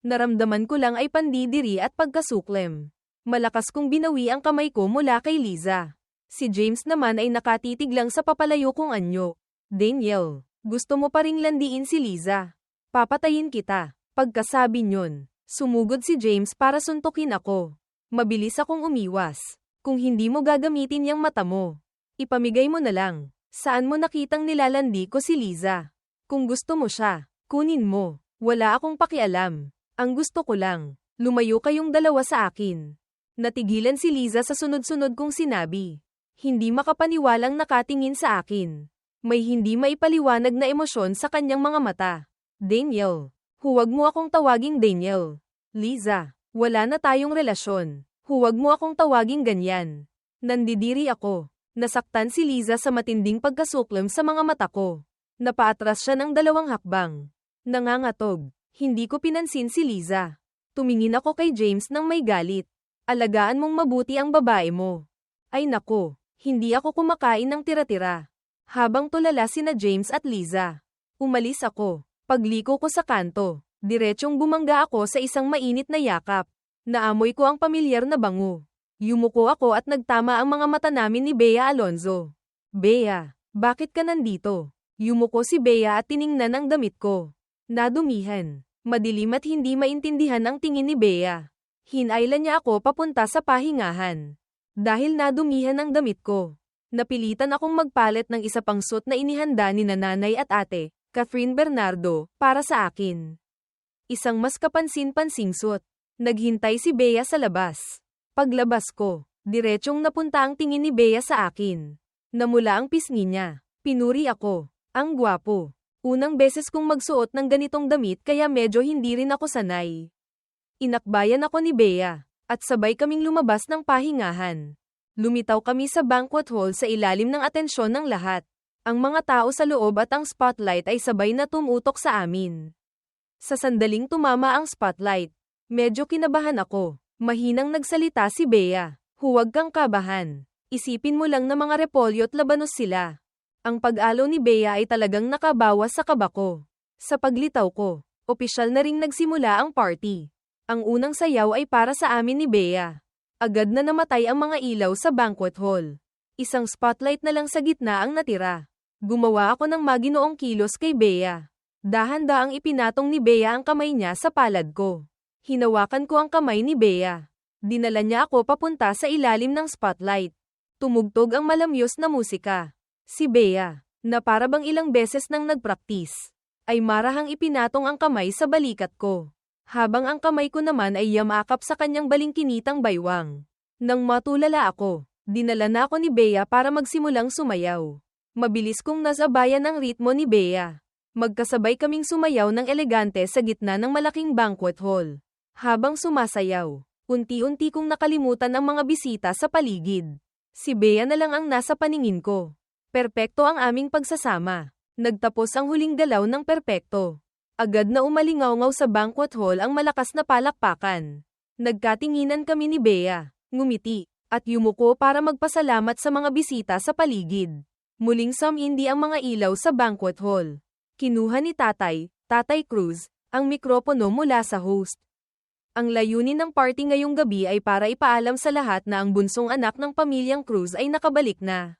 Naramdaman ko lang ay pandidiri at pagkasuklem. Malakas kong binawi ang kamay ko mula kay Liza. Si James naman ay nakatitig lang sa papalayo kong anyo. Daniel, gusto mo pa ring landiin si Liza? Papatayin kita. Pagkasabi nyon, sumugod si James para suntukin ako. Mabilis akong umiwas. Kung hindi mo gagamitin yung mata mo, ipamigay mo na lang. Saan mo nakitang nilalandi ko si Liza? Kung gusto mo siya, kunin mo. Wala akong pakialam. Ang gusto ko lang, lumayo kayong dalawa sa akin. Natigilan si Liza sa sunod-sunod kong sinabi. Hindi makapaniwalang nakatingin sa akin. May hindi maipaliwanag na emosyon sa kanyang mga mata. Daniel, huwag mo akong tawaging Daniel. Liza, wala na tayong relasyon. Huwag mo akong tawaging ganyan. Nandidiri ako. Nasaktan si Liza sa matinding pagkasuklem sa mga mata ko. Napaatras siya ng 2 hakbang. Nangangatog. Hindi ko pinansin si Liza. Tumingin ako kay James nang may galit. Alagaan mong mabuti ang babae mo. Ay nako, hindi ako kumakain ng tira-tira. Habang tulala sina James at Liza. Umalis ako. Pagliko ko sa kanto, diretsyong bumangga ako sa isang mainit na yakap. Naamoy ko ang pamilyar na bango. Yumuko ako at nagtama ang mga mata namin ni Bea Alonzo. Bea, bakit ka nandito? Yumuko si Bea at tiningnan ang damit ko. Nadumihan. Madilim at hindi maintindihan ang tingin ni Bea. Hinailan niya ako papunta sa pahingahan. Dahil nadumihan ang damit ko. Napilitan akong magpalit ng isa pang suit na inihanda ni nanay at ate, Catherine Bernardo, para sa akin. Isang mas kapansin-pansing suit. Naghintay si Bea sa labas. Paglabas ko, diretsyong napunta ang tingin ni Bea sa akin. Namula ang pisngi niya. Pinuri ako. Ang gwapo. Unang beses kong magsuot ng ganitong damit kaya medyo hindi rin ako sanay. Inakbayan ako ni Bea, at sabay kaming lumabas ng pahingahan. Lumitaw kami sa banquet hall sa ilalim ng atensyon ng lahat. Ang mga tao sa loob at ang spotlight ay sabay na tumutok sa amin. Sa sandaling tumama ang spotlight, medyo kinabahan ako. Mahinang nagsalita si Bea. Huwag kang kabahan. Isipin mo lang na mga repolyo't labanos sila. Ang pag-alo ni Bea ay talagang nakabawas sa kaba ko. Sa paglitaw ko, opisyal na ring nagsimula ang party. Ang unang sayaw ay para sa amin ni Bea. Agad na namatay ang mga ilaw sa banquet hall. Isang spotlight na lang sa gitna ang natira. Gumawa ako ng maginoong kilos kay Bea. Dahan-daang ipinatong ni Bea ang kamay niya sa palad ko. Hinawakan ko ang kamay ni Bea. Dinala niya ako papunta sa ilalim ng spotlight. Tumugtog ang malamyos na musika. Si Bea, na para bang ilang beses nang nagpraktis, ay marahang ipinatong ang kamay sa balikat ko. Habang ang kamay ko naman ay yamakap sa kanyang balingkinitang baywang. Nang matulala ako, dinala na ako ni Bea para magsimulang sumayaw. Mabilis kong nasabayan ang ritmo ni Bea. Magkasabay kaming sumayaw ng elegante sa gitna ng malaking banquet hall. Habang sumasayaw, unti-unti kong nakalimutan ang mga bisita sa paligid. Si Bea na lang ang nasa paningin ko. Perpekto ang aming pagsasama. Nagtapos ang huling galaw ng perpekto. Agad na umalingaw-ngaw sa banquet hall ang malakas na palakpakan. Nagkatinginan kami ni Bea, ngumiti, at yumuko para magpasalamat sa mga bisita sa paligid. Muling sumindi ang mga ilaw sa banquet hall. Kinuha ni Tatay Cruz, ang mikropono mula sa host. Ang layunin ng party ngayong gabi ay para ipaalam sa lahat na ang bunsong anak ng pamilyang Cruz ay nakabalik na.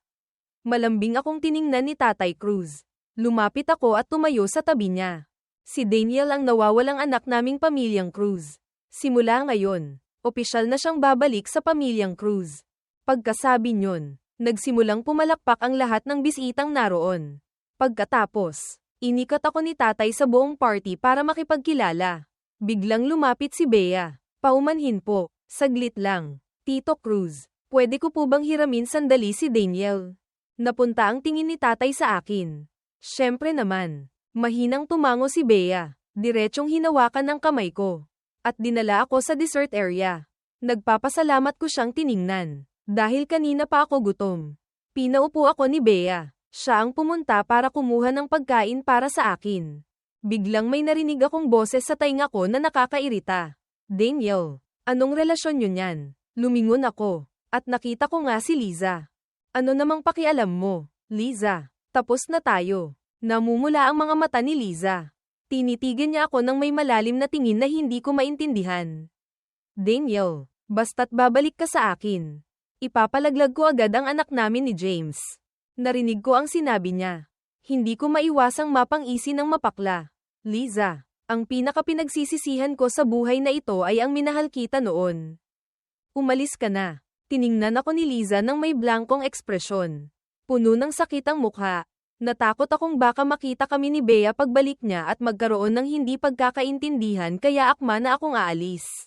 Malambing akong tiningnan ni Tatay Cruz. Lumapit ako at tumayo sa tabi niya. Si Daniel ang nawawalang anak naming pamilyang Cruz. Simula ngayon, opisyal na siyang babalik sa pamilyang Cruz. Pagkasabi niyon, nagsimulang pumalakpak ang lahat ng bisitang naroon. Pagkatapos, inikat ako ni Tatay sa buong party para makipagkilala. Biglang lumapit si Bea. Paumanhin po, saglit lang. Tito Cruz, pwede ko po bang hiramin sandali si Daniel? Napunta ang tingin ni Tatay sa akin. Siyempre naman. Mahinang tumango si Bea. Diretsyong hinawakan ng kamay ko. At dinala ako sa dessert area. Nagpapasalamat ko siyang tiningnan. Dahil kanina pa ako gutom. Pinaupo ako ni Bea. Siya ang pumunta para kumuha ng pagkain para sa akin. Biglang may narinig akong boses sa tainga ko na nakakairita. Daniel, anong relasyon niyo niyan? Lumingon ako. At nakita ko nga si Liza. Ano namang pakialam mo, Liza? Tapos na tayo. Namumula ang mga mata ni Liza. Tinitigan niya ako ng may malalim na tingin na hindi ko maintindihan. Daniel, basta't babalik ka sa akin. Ipapalaglag ko agad ang anak namin ni James. Narinig ko ang sinabi niya. Hindi ko maiwasang mapang-isi ng mapakla. Liza, ang pinakapinagsisisihan ko sa buhay na ito ay ang minahal kita noon. Umalis ka na. Tiningnan ako ni Liza ng may blankong ekspresyon. Puno ng sakit ang mukha. Natakot akong baka makita kami ni Bea pagbalik niya at magkaroon ng hindi pagkakaintindihan kaya akma na akong aalis.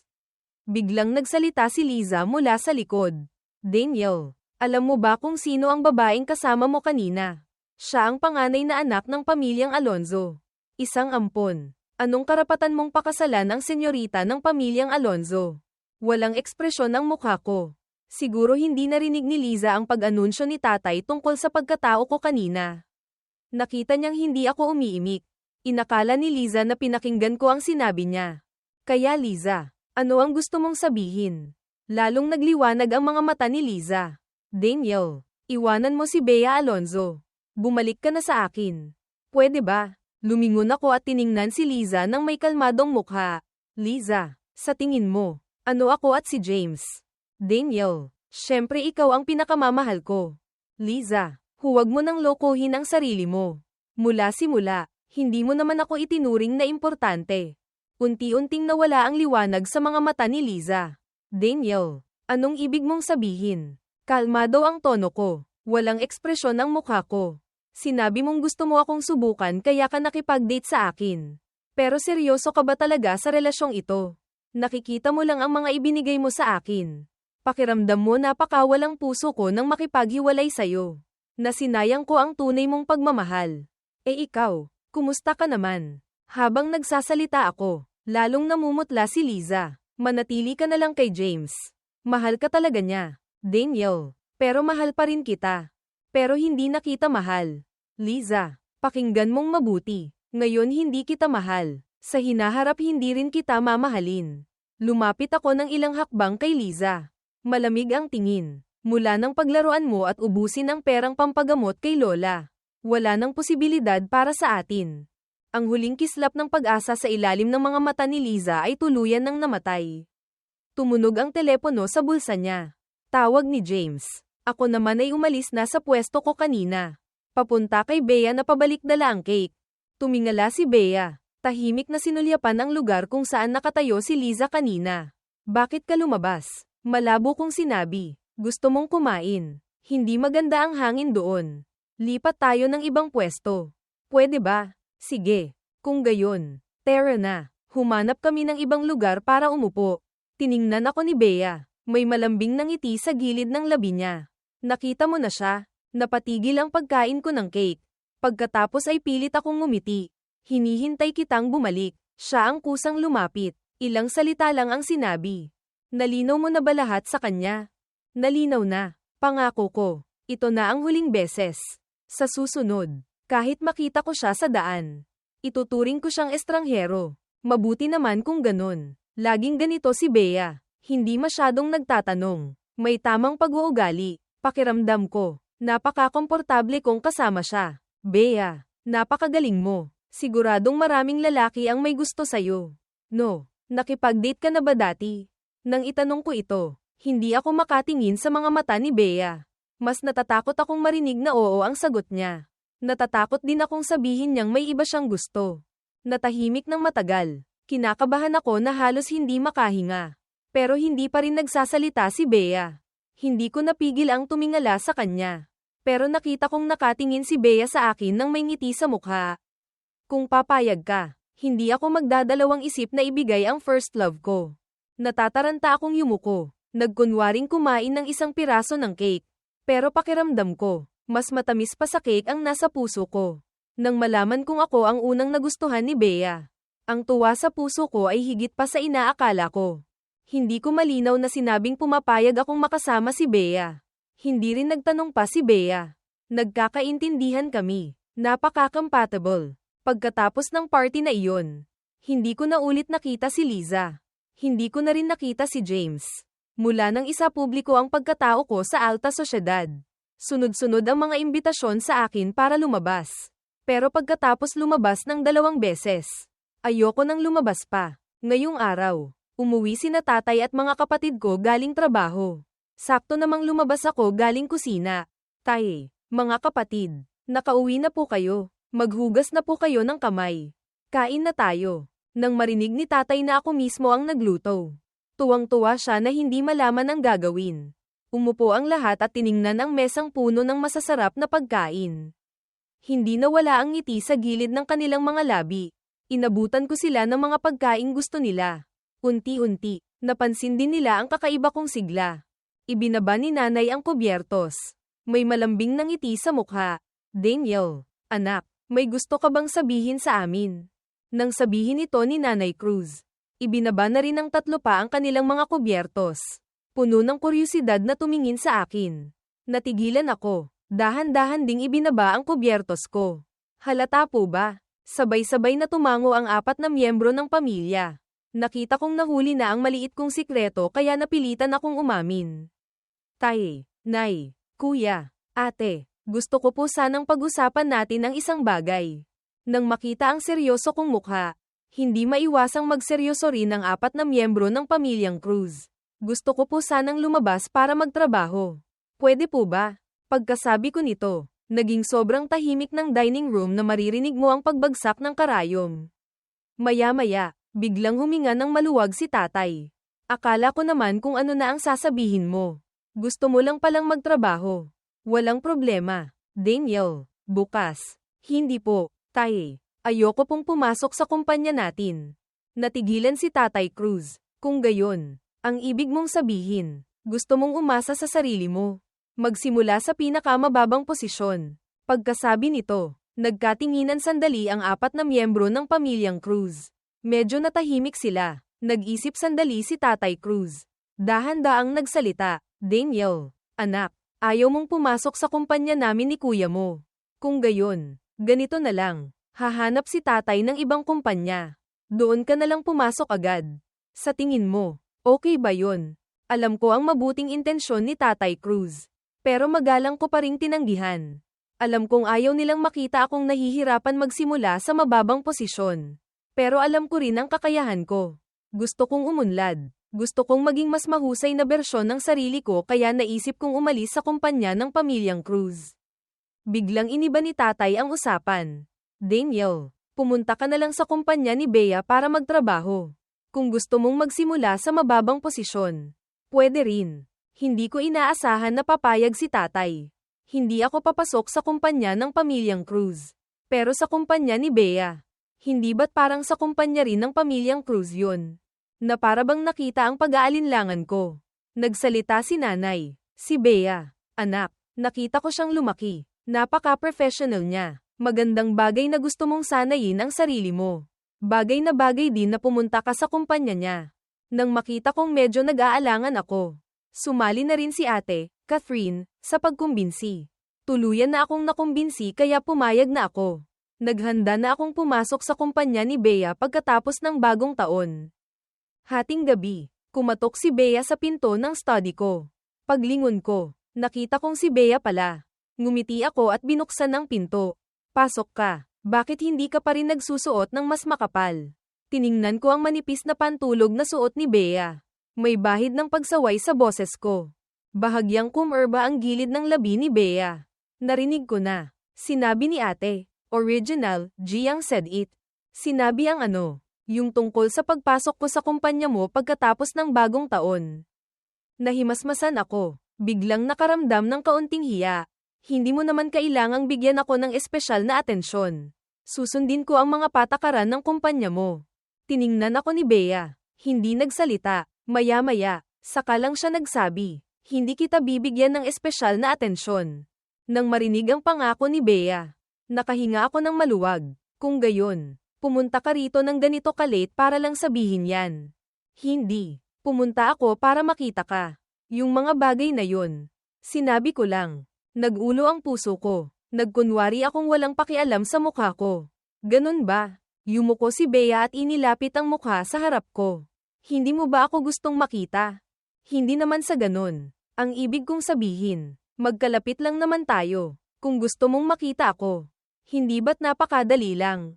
Biglang nagsalita si Liza mula sa likod. Daniel, alam mo ba kung sino ang babaeng kasama mo kanina? Siya ang panganay na anak ng pamilyang Alonzo. Isang ampon. Anong karapatan mong pakasalan ang senyorita ng pamilyang Alonzo? Walang ekspresyon ang mukha ko. Siguro hindi narinig ni Liza ang pag-anunsyo ni Tatay tungkol sa pagkatao ko kanina. Nakita niyang hindi ako umiimik. Inakala ni Liza na pinakinggan ko ang sinabi niya. Kaya Liza, ano ang gusto mong sabihin? Lalong nagliwanag ang mga mata ni Liza. Daniel, iwanan mo si Bea Alonzo. Bumalik ka na sa akin. Pwede ba? Lumingon ako at tiningnan si Liza ng may kalmadong mukha. Liza, sa tingin mo, ano ako at si James? Daniel, syempre ikaw ang pinakamamahal ko. Liza, huwag mo nang lokohin ang sarili mo. Mula simula, hindi mo naman ako itinuring na importante. Unti-unting nawala ang liwanag sa mga mata ni Liza. Daniel, anong ibig mong sabihin? Kalmado ang tono ko. Walang ekspresyon ang mukha ko. Sinabi mong gusto mo akong subukan kaya ka nakipag-date sa akin. Pero seryoso ka ba talaga sa relasyong ito? Nakikita mo lang ang mga ibinigay mo sa akin. Pakiramdam mo napakawalang puso ko nang makipaghiwalay sa'yo. Nasinayang ko ang tunay mong pagmamahal. Ikaw, kumusta ka naman? Habang nagsasalita ako, lalong namumutla si Liza. Manatili ka na lang kay James. Mahal ka talaga niya, Daniel. Pero mahal pa rin kita. Pero hindi na kita mahal. Liza, pakinggan mong mabuti. Ngayon hindi kita mahal. Sa hinaharap hindi rin kita mamahalin. Lumapit ako ng ilang hakbang kay Liza. Malamig ang tingin. Mula ng paglaruan mo at ubusin ang perang pampagamot kay Lola. Wala nang posibilidad para sa atin. Ang huling kislap ng pag-asa sa ilalim ng mga mata ni Liza ay tuluyan ng namatay. Tumunog ang telepono sa bulsa niya. Tawag ni James. Ako naman ay umalis na sa pwesto ko kanina. Papunta kay Bea na pabalik-dala ang cake. Tumingala si Bea. Tahimik na sinulyapan ang lugar kung saan nakatayo si Liza kanina. Bakit ka lumabas? Malabo kong sinabi. Gusto mong kumain. Hindi maganda ang hangin doon. Lipat tayo ng ibang pwesto. Pwede ba? Sige. Kung gayon, tara na. Humanap kami ng ibang lugar para umupo. Tiningnan ako ni Bea. May malambing na ngiti sa gilid ng labi niya. Nakita mo na siya. Napatigil ang pagkain ko ng cake. Pagkatapos ay pilit akong ngumiti. Hinihintay kitang bumalik. Siya ang kusang lumapit. Ilang salita lang ang sinabi. Nalinaw mo na ba lahat sa kanya? Nalinaw na. Pangako ko. Ito na ang huling beses. Sa susunod, kahit makita ko siya sa daan, ituturing ko siyang estranghero. Mabuti naman kung ganun. Laging ganito si Bea. Hindi masyadong nagtatanong. May tamang pag-uugali. Pakiramdam ko. Napaka-komportable kong kasama siya. Bea, napakagaling mo. Siguradong maraming lalaki ang may gusto sa'yo. No, nakipag-date ka na ba dati? Nang itanong ko ito, hindi ako makatingin sa mga mata ni Bea. Mas natatakot akong marinig na oo ang sagot niya. Natatakot din akong sabihin niyang may iba siyang gusto. Natahimik ng matagal. Kinakabahan ako na halos hindi makahinga. Pero hindi pa rin nagsasalita si Bea. Hindi ko napigil ang tumingala sa kanya. Pero nakita kong nakatingin si Bea sa akin nang may ngiti sa mukha. Kung papayag ka, hindi ako magdadalawang isip na ibigay ang first love ko. Natataranta akong yumuko. Nagkunwaring kumain ng isang piraso ng cake. Pero pakiramdam ko, mas matamis pa sa cake ang nasa puso ko. Nang malaman kong ako ang unang nagustuhan ni Bea. Ang tuwa sa puso ko ay higit pa sa inaakala ko. Hindi ko malinaw na sinabing pumapayag akong makasama si Bea. Hindi rin nagtanong pa si Bea. Nagkakaintindihan kami. Napaka-compatible. Pagkatapos ng party na iyon, hindi ko na ulit nakita si Liza. Hindi ko na rin nakita si James. Mula nang isa publiko ang pagkatao ko sa alta sosyedad. Sunod-sunod ang mga imbitasyon sa akin para lumabas. Pero pagkatapos lumabas ng 2 beses, ayoko nang lumabas pa. Ngayong araw, umuwi sina tatay at mga kapatid ko galing trabaho. Sakto namang lumabas ako galing kusina. Tay, mga kapatid, nakauwi na po kayo. Maghugas na po kayo ng kamay. Kain na tayo. Nang marinig ni tatay na ako mismo ang nagluto. Tuwang-tuwa siya na hindi malaman ang gagawin. Umupo ang lahat at tiningnan ang mesang puno ng masasarap na pagkain. Hindi nawala ang ngiti sa gilid ng kanilang mga labi. Inabutan ko sila ng mga pagkaing gusto nila. Unti-unti, napansin din nila ang kakaiba kong sigla. Ibinaba ni nanay ang kubyertos. May malambing na ngiti sa mukha. Daniel, anak, may gusto ka bang sabihin sa amin? Nang sabihin ito ni Nanay Cruz, ibinaba na rin ng 3 pa ang kanilang mga kubyertos. Puno ng kuryusidad na tumingin sa akin. Natigilan ako. Dahan-dahan ding ibinaba ang kubyertos ko. Halata po ba? Sabay-sabay na tumango ang 4 na miyembro ng pamilya. Nakita kong nahuli na ang maliit kong sikreto kaya napilitan akong umamin. Tay, Nay, Kuya, Ate, gusto ko po sanang pag-usapan natin ang isang bagay. Nang makita ang seryoso kong mukha, hindi maiwasang magseryoso rin ang 4 na miyembro ng pamilyang Cruz. Gusto ko po sanang lumabas para magtrabaho. Pwede po ba? Pagkasabi ko nito, naging sobrang tahimik ng dining room na maririnig mo ang pagbagsak ng karayom. Maya-maya, biglang huminga ng maluwag si tatay. Akala ko naman kung ano na ang sasabihin mo. Gusto mo lang palang magtrabaho. Walang problema. Daniel, bukas. Hindi po, tay. Ayoko pong pumasok sa kumpanya natin. Natigilan si Tatay Cruz. Kung gayon, ang ibig mong sabihin, gusto mong umasa sa sarili mo. Magsimula sa pinakamababang posisyon. Pagkasabi nito, nagkatinginan sandali ang 4 na miyembro ng pamilyang Cruz. Medyo natahimik sila. Nag-isip sandali si Tatay Cruz. Dahan-daang nagsalita. Daniel, anak, ayaw mong pumasok sa kumpanya namin ni kuya mo. Kung gayon, ganito na lang. Hahanap si tatay ng ibang kumpanya. Doon ka na lang pumasok agad. Sa tingin mo, okay ba yun? Alam ko ang mabuting intensyon ni Tatay Cruz. Pero magalang ko pa ring tinanggihan. Alam kong ayaw nilang makita akong nahihirapan magsimula sa mababang posisyon. Pero alam ko rin ang kakayahan ko. Gusto kong umunlad. Gusto kong maging mas mahusay na bersyon ng sarili ko kaya naisip kong umalis sa kumpanya ng pamilyang Cruz. Biglang iniba ni tatay ang usapan. Daniel, pumunta ka na lang sa kumpanya ni Bea para magtrabaho. Kung gusto mong magsimula sa mababang posisyon, pwede rin. Hindi ko inaasahan na papayag si tatay. Hindi ako papasok sa kumpanya ng pamilyang Cruz. Pero sa kumpanya ni Bea. Hindi ba't parang sa kumpanya rin ng pamilyang Cruz yun? Na para bang nakita ang pag-aalinlangan ko. Nagsalita si nanay. Si Bea. Anak, nakita ko siyang lumaki. Napaka-professional niya. Magandang bagay na gusto mong sanayin ang sarili mo. Bagay na bagay din na pumunta ka sa kumpanya niya. Nang makita kong medyo nag-aalangan ako. Sumali na rin si ate, Catherine, sa pagkumbinsi. Tuluyan na akong nakumbinsi kaya pumayag na ako. Naghanda na akong pumasok sa kumpanya ni Bea pagkatapos ng bagong taon. Hating gabi, kumatok si Bea sa pinto ng study ko. Paglingon ko, nakita kong si Bea pala. Ngumiti ako at binuksan ang pinto. Pasok ka, bakit hindi ka pa rin nagsusuot ng mas makapal? Tiningnan ko ang manipis na pantulog na suot ni Bea. May bahid ng pagsaway sa boses ko. Bahagyang kumerba ang gilid ng labi ni Bea. Narinig ko na. Sinabi ni ate, original, Jiang said it. Sinabi ang ano, yung tungkol sa pagpasok ko sa kumpanya mo pagkatapos ng bagong taon. Nahimasmasan ako, biglang nakaramdam ng kaunting hiya. Hindi mo naman kailangang bigyan ako ng espesyal na atensyon. Susundin ko ang mga patakaran ng kumpanya mo. Tiningnan ako ni Bea. Hindi nagsalita. Maya-maya, saka lang siya nagsabi. Hindi kita bibigyan ng espesyal na atensyon. Nang marinig ang pangako ni Bea, nakahinga ako ng maluwag. Kung gayon, pumunta ka rito ng ganito ka-late para lang sabihin yan. Hindi. Pumunta ako para makita ka. Yung mga bagay na yun. Sinabi ko lang. Nag-ulo ang puso ko. Nagkunwari akong walang pakialam sa mukha ko. Ganun ba? Yumuko si Bea at inilapit ang mukha sa harap ko. Hindi mo ba ako gustong makita? Hindi naman sa ganun. Ang ibig kong sabihin, magkalapit lang naman tayo. Kung gusto mong makita ako. Hindi ba't napakadali lang?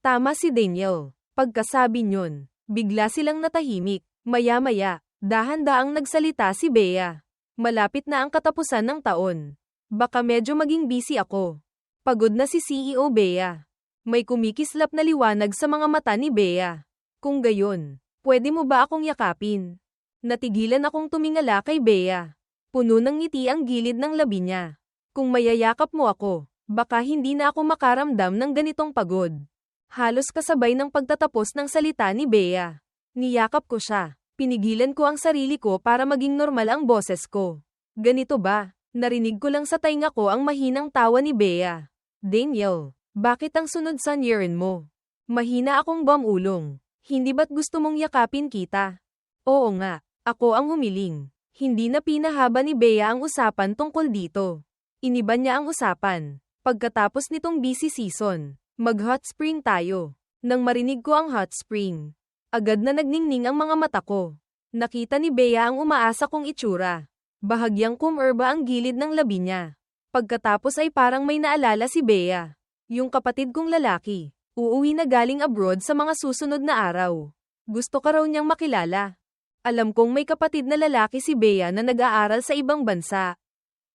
Tama si Daniel. Pagkasabi nyon, bigla silang natahimik. Maya-maya, dahan-daang nagsalita si Bea. Malapit na ang katapusan ng taon. Baka medyo maging busy ako. Pagod na si CEO Bea. May kumikislap na liwanag sa mga mata ni Bea. Kung gayon, pwede mo ba akong yakapin? Natigilan akong tumingala kay Bea. Puno ng ngiti ang gilid ng labi niya. Kung mayayakap mo ako, baka hindi na ako makaramdam ng ganitong pagod. Halos kasabay ng pagtatapos ng salita ni Bea. Niyakap ko siya. Pinigilan ko ang sarili ko para maging normal ang boses ko. Ganito ba? Narinig ko lang sa tainga ko ang mahinang tawa ni Bea. Daniel, bakit ang sunod sa nyerin mo? Mahina akong bumulong. Hindi ba't gusto mong yakapin kita? Oo nga, ako ang humiling. Hindi na pinahaba ni Bea ang usapan tungkol dito. Iniba niya ang usapan. Pagkatapos nitong busy season, mag-hot spring tayo. Nang marinig ko ang hot spring, agad na nagningning ang mga mata ko. Nakita ni Bea ang umaasa kong itsura. Bahagyang kumerba ang gilid ng labi niya. Pagkatapos ay parang may naalala si Bea. Yung kapatid kong lalaki. Uuwi na galing abroad sa mga susunod na araw. Gusto ka raw niyang makilala. Alam kong may kapatid na lalaki si Bea na nag-aaral sa ibang bansa.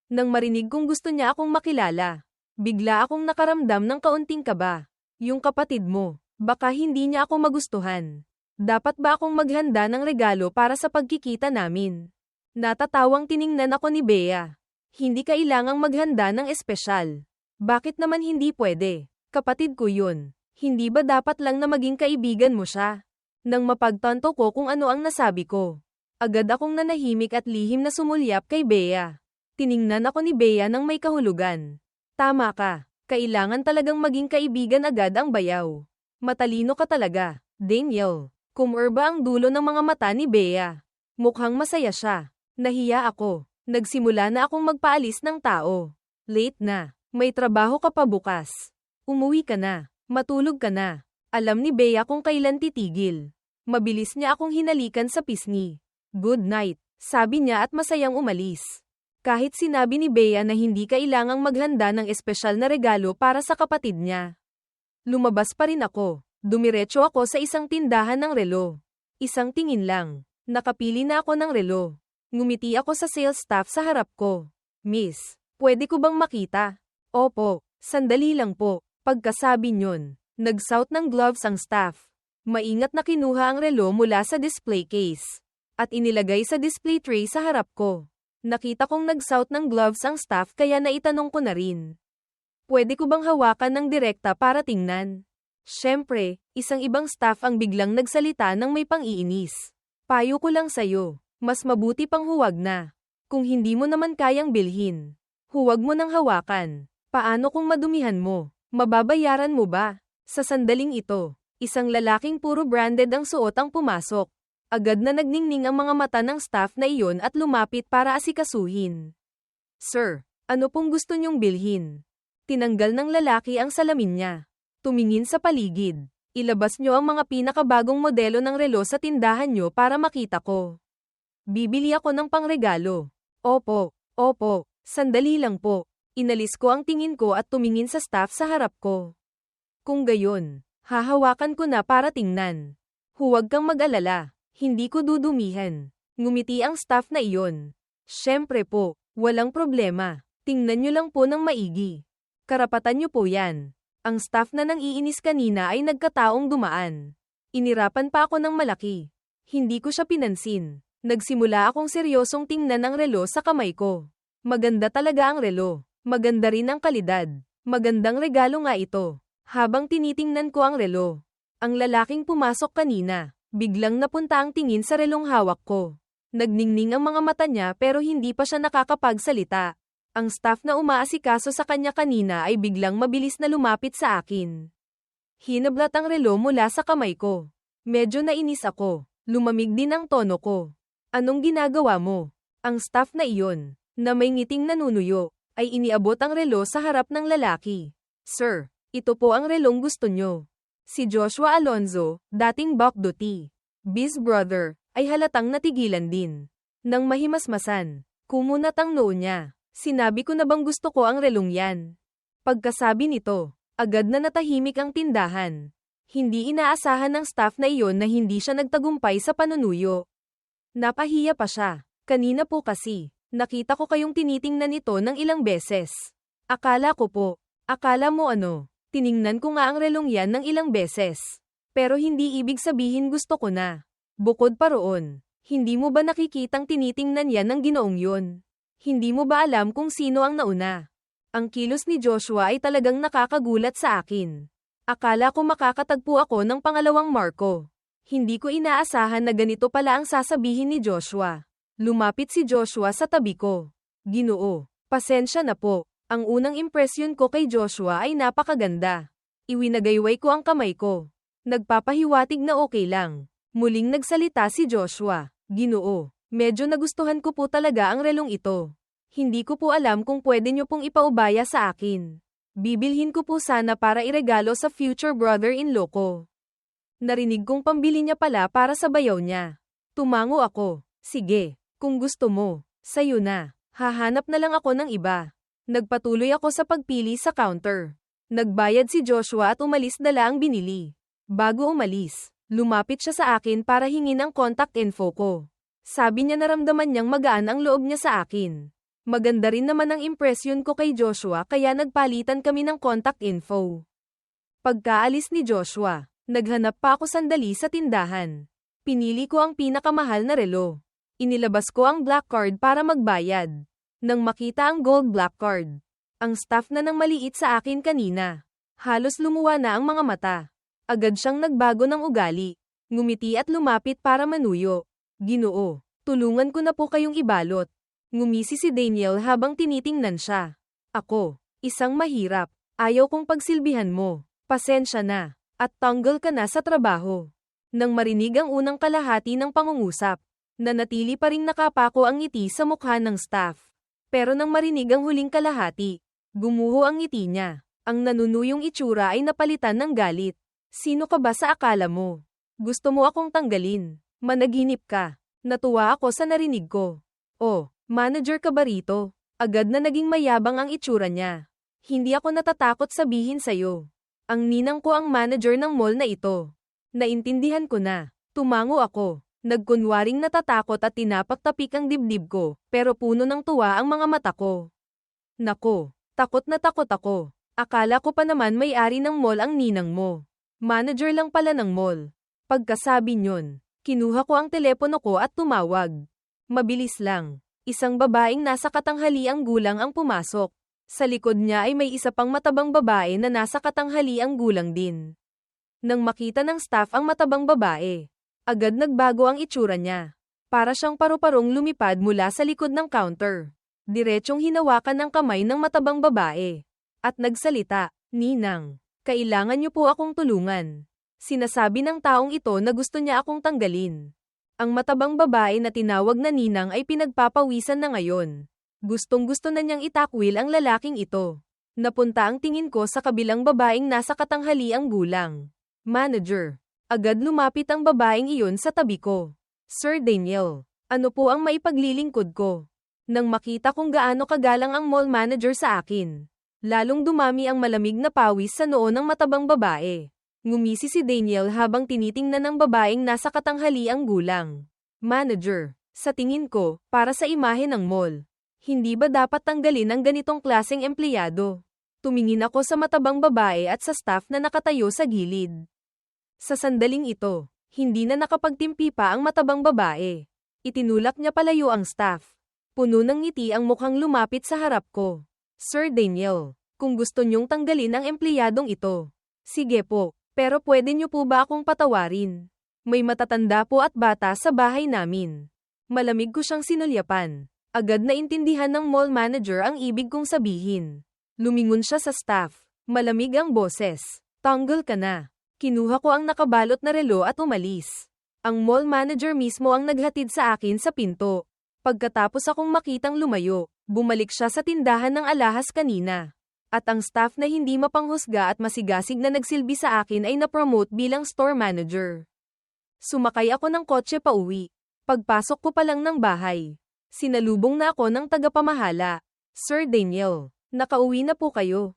Nang marinig kong gusto niya akong makilala, bigla akong nakaramdam ng kaunting kaba. Yung kapatid mo, baka hindi niya ako magustuhan. Dapat ba akong maghanda ng regalo para sa pagkikita namin? Natatawang tiningnan ako ni Bea. Hindi kailangang maghanda ng espesyal. Bakit naman hindi pwede? Kapatid ko yun. Hindi ba dapat lang na maging kaibigan mo siya? Nang mapagtanto ko kung ano ang nasabi ko, agad akong nanahimik at lihim na sumulyap kay Bea. Tiningnan ako ni Bea ng may kahulugan. Tama ka, kailangan talagang maging kaibigan agad ang bayaw. Matalino ka talaga, Daniel. Kumerba ang dulo ng mga mata ni Bea. Mukhang masaya siya. Nahiya ako. Nagsimula na akong magpaalis ng tao. Late na. May trabaho ka pa bukas. Umuwi ka na. Matulog ka na. Alam ni Bea kung kailan titigil. Mabilis niya akong hinalikan sa pisngi. Good night, sabi niya at masayang umalis. Kahit sinabi ni Bea na hindi kailangang maghanda ng espesyal na regalo para sa kapatid niya. Lumabas pa rin ako. Dumiretso ako sa isang tindahan ng relo. Isang tingin lang. Nakapili na ako ng relo. Ngumiti ako sa sales staff sa harap ko. Miss, pwede ko bang makita? Opo, sandali lang po. Pagkasabi nyon, nagsuot ng gloves ang staff. Maingat na kinuha ang relo mula sa display case. At inilagay sa display tray sa harap ko. Nakita kong nagsuot ng gloves ang staff kaya naitanong ko na rin. Pwede ko bang hawakan ng direkta para tingnan? Siyempre, isang ibang staff ang biglang nagsalita ng may pang-iinis. Payo ko lang sayo, mas mabuti pang huwag na. Kung hindi mo naman kayang bilhin, huwag mo nang hawakan. Paano kung madumihan mo? Mababayaran mo ba? Sa sandaling ito, isang lalaking puro branded ang suot ang pumasok. Agad na nagningning ang mga mata ng staff na iyon at lumapit para asikasuhin. Sir, ano pong gusto niyong bilhin? Tinanggal ng lalaki ang salamin niya. Tumingin sa paligid. Ilabas niyo ang mga pinakabagong modelo ng relo sa tindahan niyo para makita ko. Bibili ako ng pangregalo. Opo, sandali lang po. Inalis ko ang tingin ko at tumingin sa staff sa harap ko. Kung gayon, hahawakan ko na para tingnan. Huwag kang mag-alala, hindi ko dudumihan. Ngumiti ang staff na iyon. Siyempre po, walang problema. Tingnan niyo lang po ng maigi. Karapatan niyo po yan. Ang staff na nang iinis kanina ay nagkataong dumaan. Inirapan pa ako ng malaki. Hindi ko siya pinansin. Nagsimula akong seryosong tingnan ang relo sa kamay ko. Maganda talaga ang relo. Maganda rin ang kalidad. Magandang regalo nga ito. Habang tinitingnan ko ang relo, ang lalaking pumasok kanina, biglang napunta ang tingin sa relong hawak ko. Nagningning ang mga mata niya pero hindi pa siya nakakapagsalita. Ang staff na umaasikaso sa kanya kanina ay biglang mabilis na lumapit sa akin. Hinablat ang relo mula sa kamay ko. Medyo nainis ako. Lumamig din ang tono ko. Anong ginagawa mo? Ang staff na iyon, na may ngiting nanunuyo, ay iniabot ang relo sa harap ng lalaki. Sir, ito po ang relong gusto nyo. Si Joshua Alonzo, dating Buck Duty, Biz brother, ay halatang natigilan din. Nang mahimasmasan, kumunat ang noo niya. Sinabi ko na bang gusto ko ang relong yan? Pagkasabi nito, agad na natahimik ang tindahan. Hindi inaasahan ng staff na iyon na hindi siya nagtagumpay sa panunuyo. Napahiya pa siya. Kanina po kasi, nakita ko kayong tinitingnan ito ng ilang beses. Akala ko po, akala mo ano, tiningnan ko nga ang relong yan ng ilang beses. Pero hindi ibig sabihin gusto ko na. Bukod pa roon, hindi mo ba nakikitang tinitingnan yan ng ginoong yun? Hindi mo ba alam kung sino ang nauna? Ang kilos ni Joshua ay talagang nakakagulat sa akin. Akala ko makakatagpo ako ng pangalawang Marco. Hindi ko inaasahan na ganito pala ang sasabihin ni Joshua. Lumapit si Joshua sa tabi ko. Ginoo, pasensya na po. Ang unang impresyon ko kay Joshua ay napakaganda. Iwinagayway ko ang kamay ko. Nagpapahiwatig na okay lang. Muling nagsalita si Joshua. Ginoo, medyo nagustuhan ko po talaga ang relong ito. Hindi ko po alam kung pwede nyo pong ipaubaya sa akin. Bibilhin ko po sana para iregalo sa future brother-in-law ko. Narinig kong pambili niya pala para sa bayaw niya. Tumango ako. Sige, kung gusto mo, sayo na. Hahanap na lang ako ng iba. Nagpatuloy ako sa pagpili sa counter. Nagbayad si Joshua at umalis dala ang binili. Bago umalis, lumapit siya sa akin para hingin ang contact info ko. Sabi niya naramdaman niyang magaan ang loob niya sa akin. Maganda rin naman ang impresyon ko kay Joshua kaya nagpalitan kami ng contact info. Pagkaalis ni Joshua, naghanap pa ako sandali sa tindahan. Pinili ko ang pinakamahal na relo. Inilabas ko ang black card para magbayad. Nang makita ang gold black card, ang staff na nang maliit sa akin kanina. Halos lumuwa na ang mga mata. Agad siyang nagbago ng ugali. Ngumiti at lumapit para manuyo. Ginoo, tulungan ko na po kayong ibalot. Ngumisi si Daniel habang tinitingnan siya. Ako, isang mahirap. Ayaw kong pagsilbihan mo. Pasensya na. At tanggal ka na sa trabaho. Nang marinig ang unang kalahati ng pangungusap, nanatili pa ring nakapako ang ngiti sa mukha ng staff. Pero nang marinig ang huling kalahati, gumuho ang ngiti niya. Ang nanunuyong itsura ay napalitan ng galit. Sino ka ba sa akala mo? Gusto mo akong tanggalin? Managinip ka. Natuwa ako sa narinig ko. Oh, Manager ka ba rito? Agad na naging mayabang ang itsura niya. Hindi ako natatakot sabihin sa'yo. Ang ninang ko ang manager ng mall na ito. Naintindihan ko na. Tumango ako. Nagkunwaring natatakot at tinapak-tapik ang dibdib ko, pero puno ng tuwa ang mga mata ko. Nako, takot na takot ako. Akala ko pa naman may-ari ng mall ang ninang mo. Manager lang pala ng mall. Pagkasabi nyon, kinuha ko ang telepono ko at tumawag. Mabilis lang. Isang babaeng nasa katanghaliang gulang ang pumasok. Sa likod niya ay may isa pang matabang babae na nasa katanghaliang gulang din. Nang makita ng staff ang matabang babae, agad nagbago ang itsura niya. Para siyang paru-parong lumipad mula sa likod ng counter. Diretsyong hinawakan ng kamay ng matabang babae. At nagsalita, "Ninang, kailangan niyo po akong tulungan." Sinasabi ng taong ito na gusto niya akong tanggalin. Ang matabang babae na tinawag na ninang ay pinagpapawisan na ngayon. Gustong-gusto na niyang itakwil ang lalaking ito. Napunta ang tingin ko sa kabilang babaeng nasa katanghaliang gulang. Manager. Agad lumapit ang babaeng iyon sa tabi ko. "Sir Daniel, ano po ang maipaglilingkod ko?" Nang makita kong gaano kagalang ang mall manager sa akin, lalong dumami ang malamig na pawis sa noo ng matabang babae. Ngumisi si Daniel habang tinitingnan ng babaeng nasa katanghaliang gulang. "Manager, sa tingin ko, para sa imahe ng mall, hindi ba dapat tanggalin ang ganitong klaseng empleyado?" Tumingin ako sa matabang babae at sa staff na nakatayo sa gilid. Sa sandaling ito, hindi na nakapagtimpi pa ang matabang babae. Itinulak niya palayo ang staff. Puno ng ngiti ang mukhang lumapit sa harap ko. "Sir Daniel, kung gusto niyong tanggalin ang empleyadong ito, sige po, pero pwede niyo po ba akong patawarin? May matatanda po at bata sa bahay namin." Malamig ko siyang sinulyapan. Agad na intindihan ng mall manager ang ibig kong sabihin. Lumingon siya sa staff. Malamig ang boses. "Tanggal ka na." Kinuha ko ang nakabalot na relo at umalis. Ang mall manager mismo ang naghatid sa akin sa pinto. Pagkatapos akong makitang lumayo, bumalik siya sa tindahan ng alahas kanina. At ang staff na hindi mapanghusga at masigasig na nagsilbi sa akin ay na-promote bilang store manager. Sumakay ako ng kotse pauwi. Pagpasok ko pa lang ng bahay, sinalubong na ako ng tagapamahala. "Sir Daniel, nakauwi na po kayo."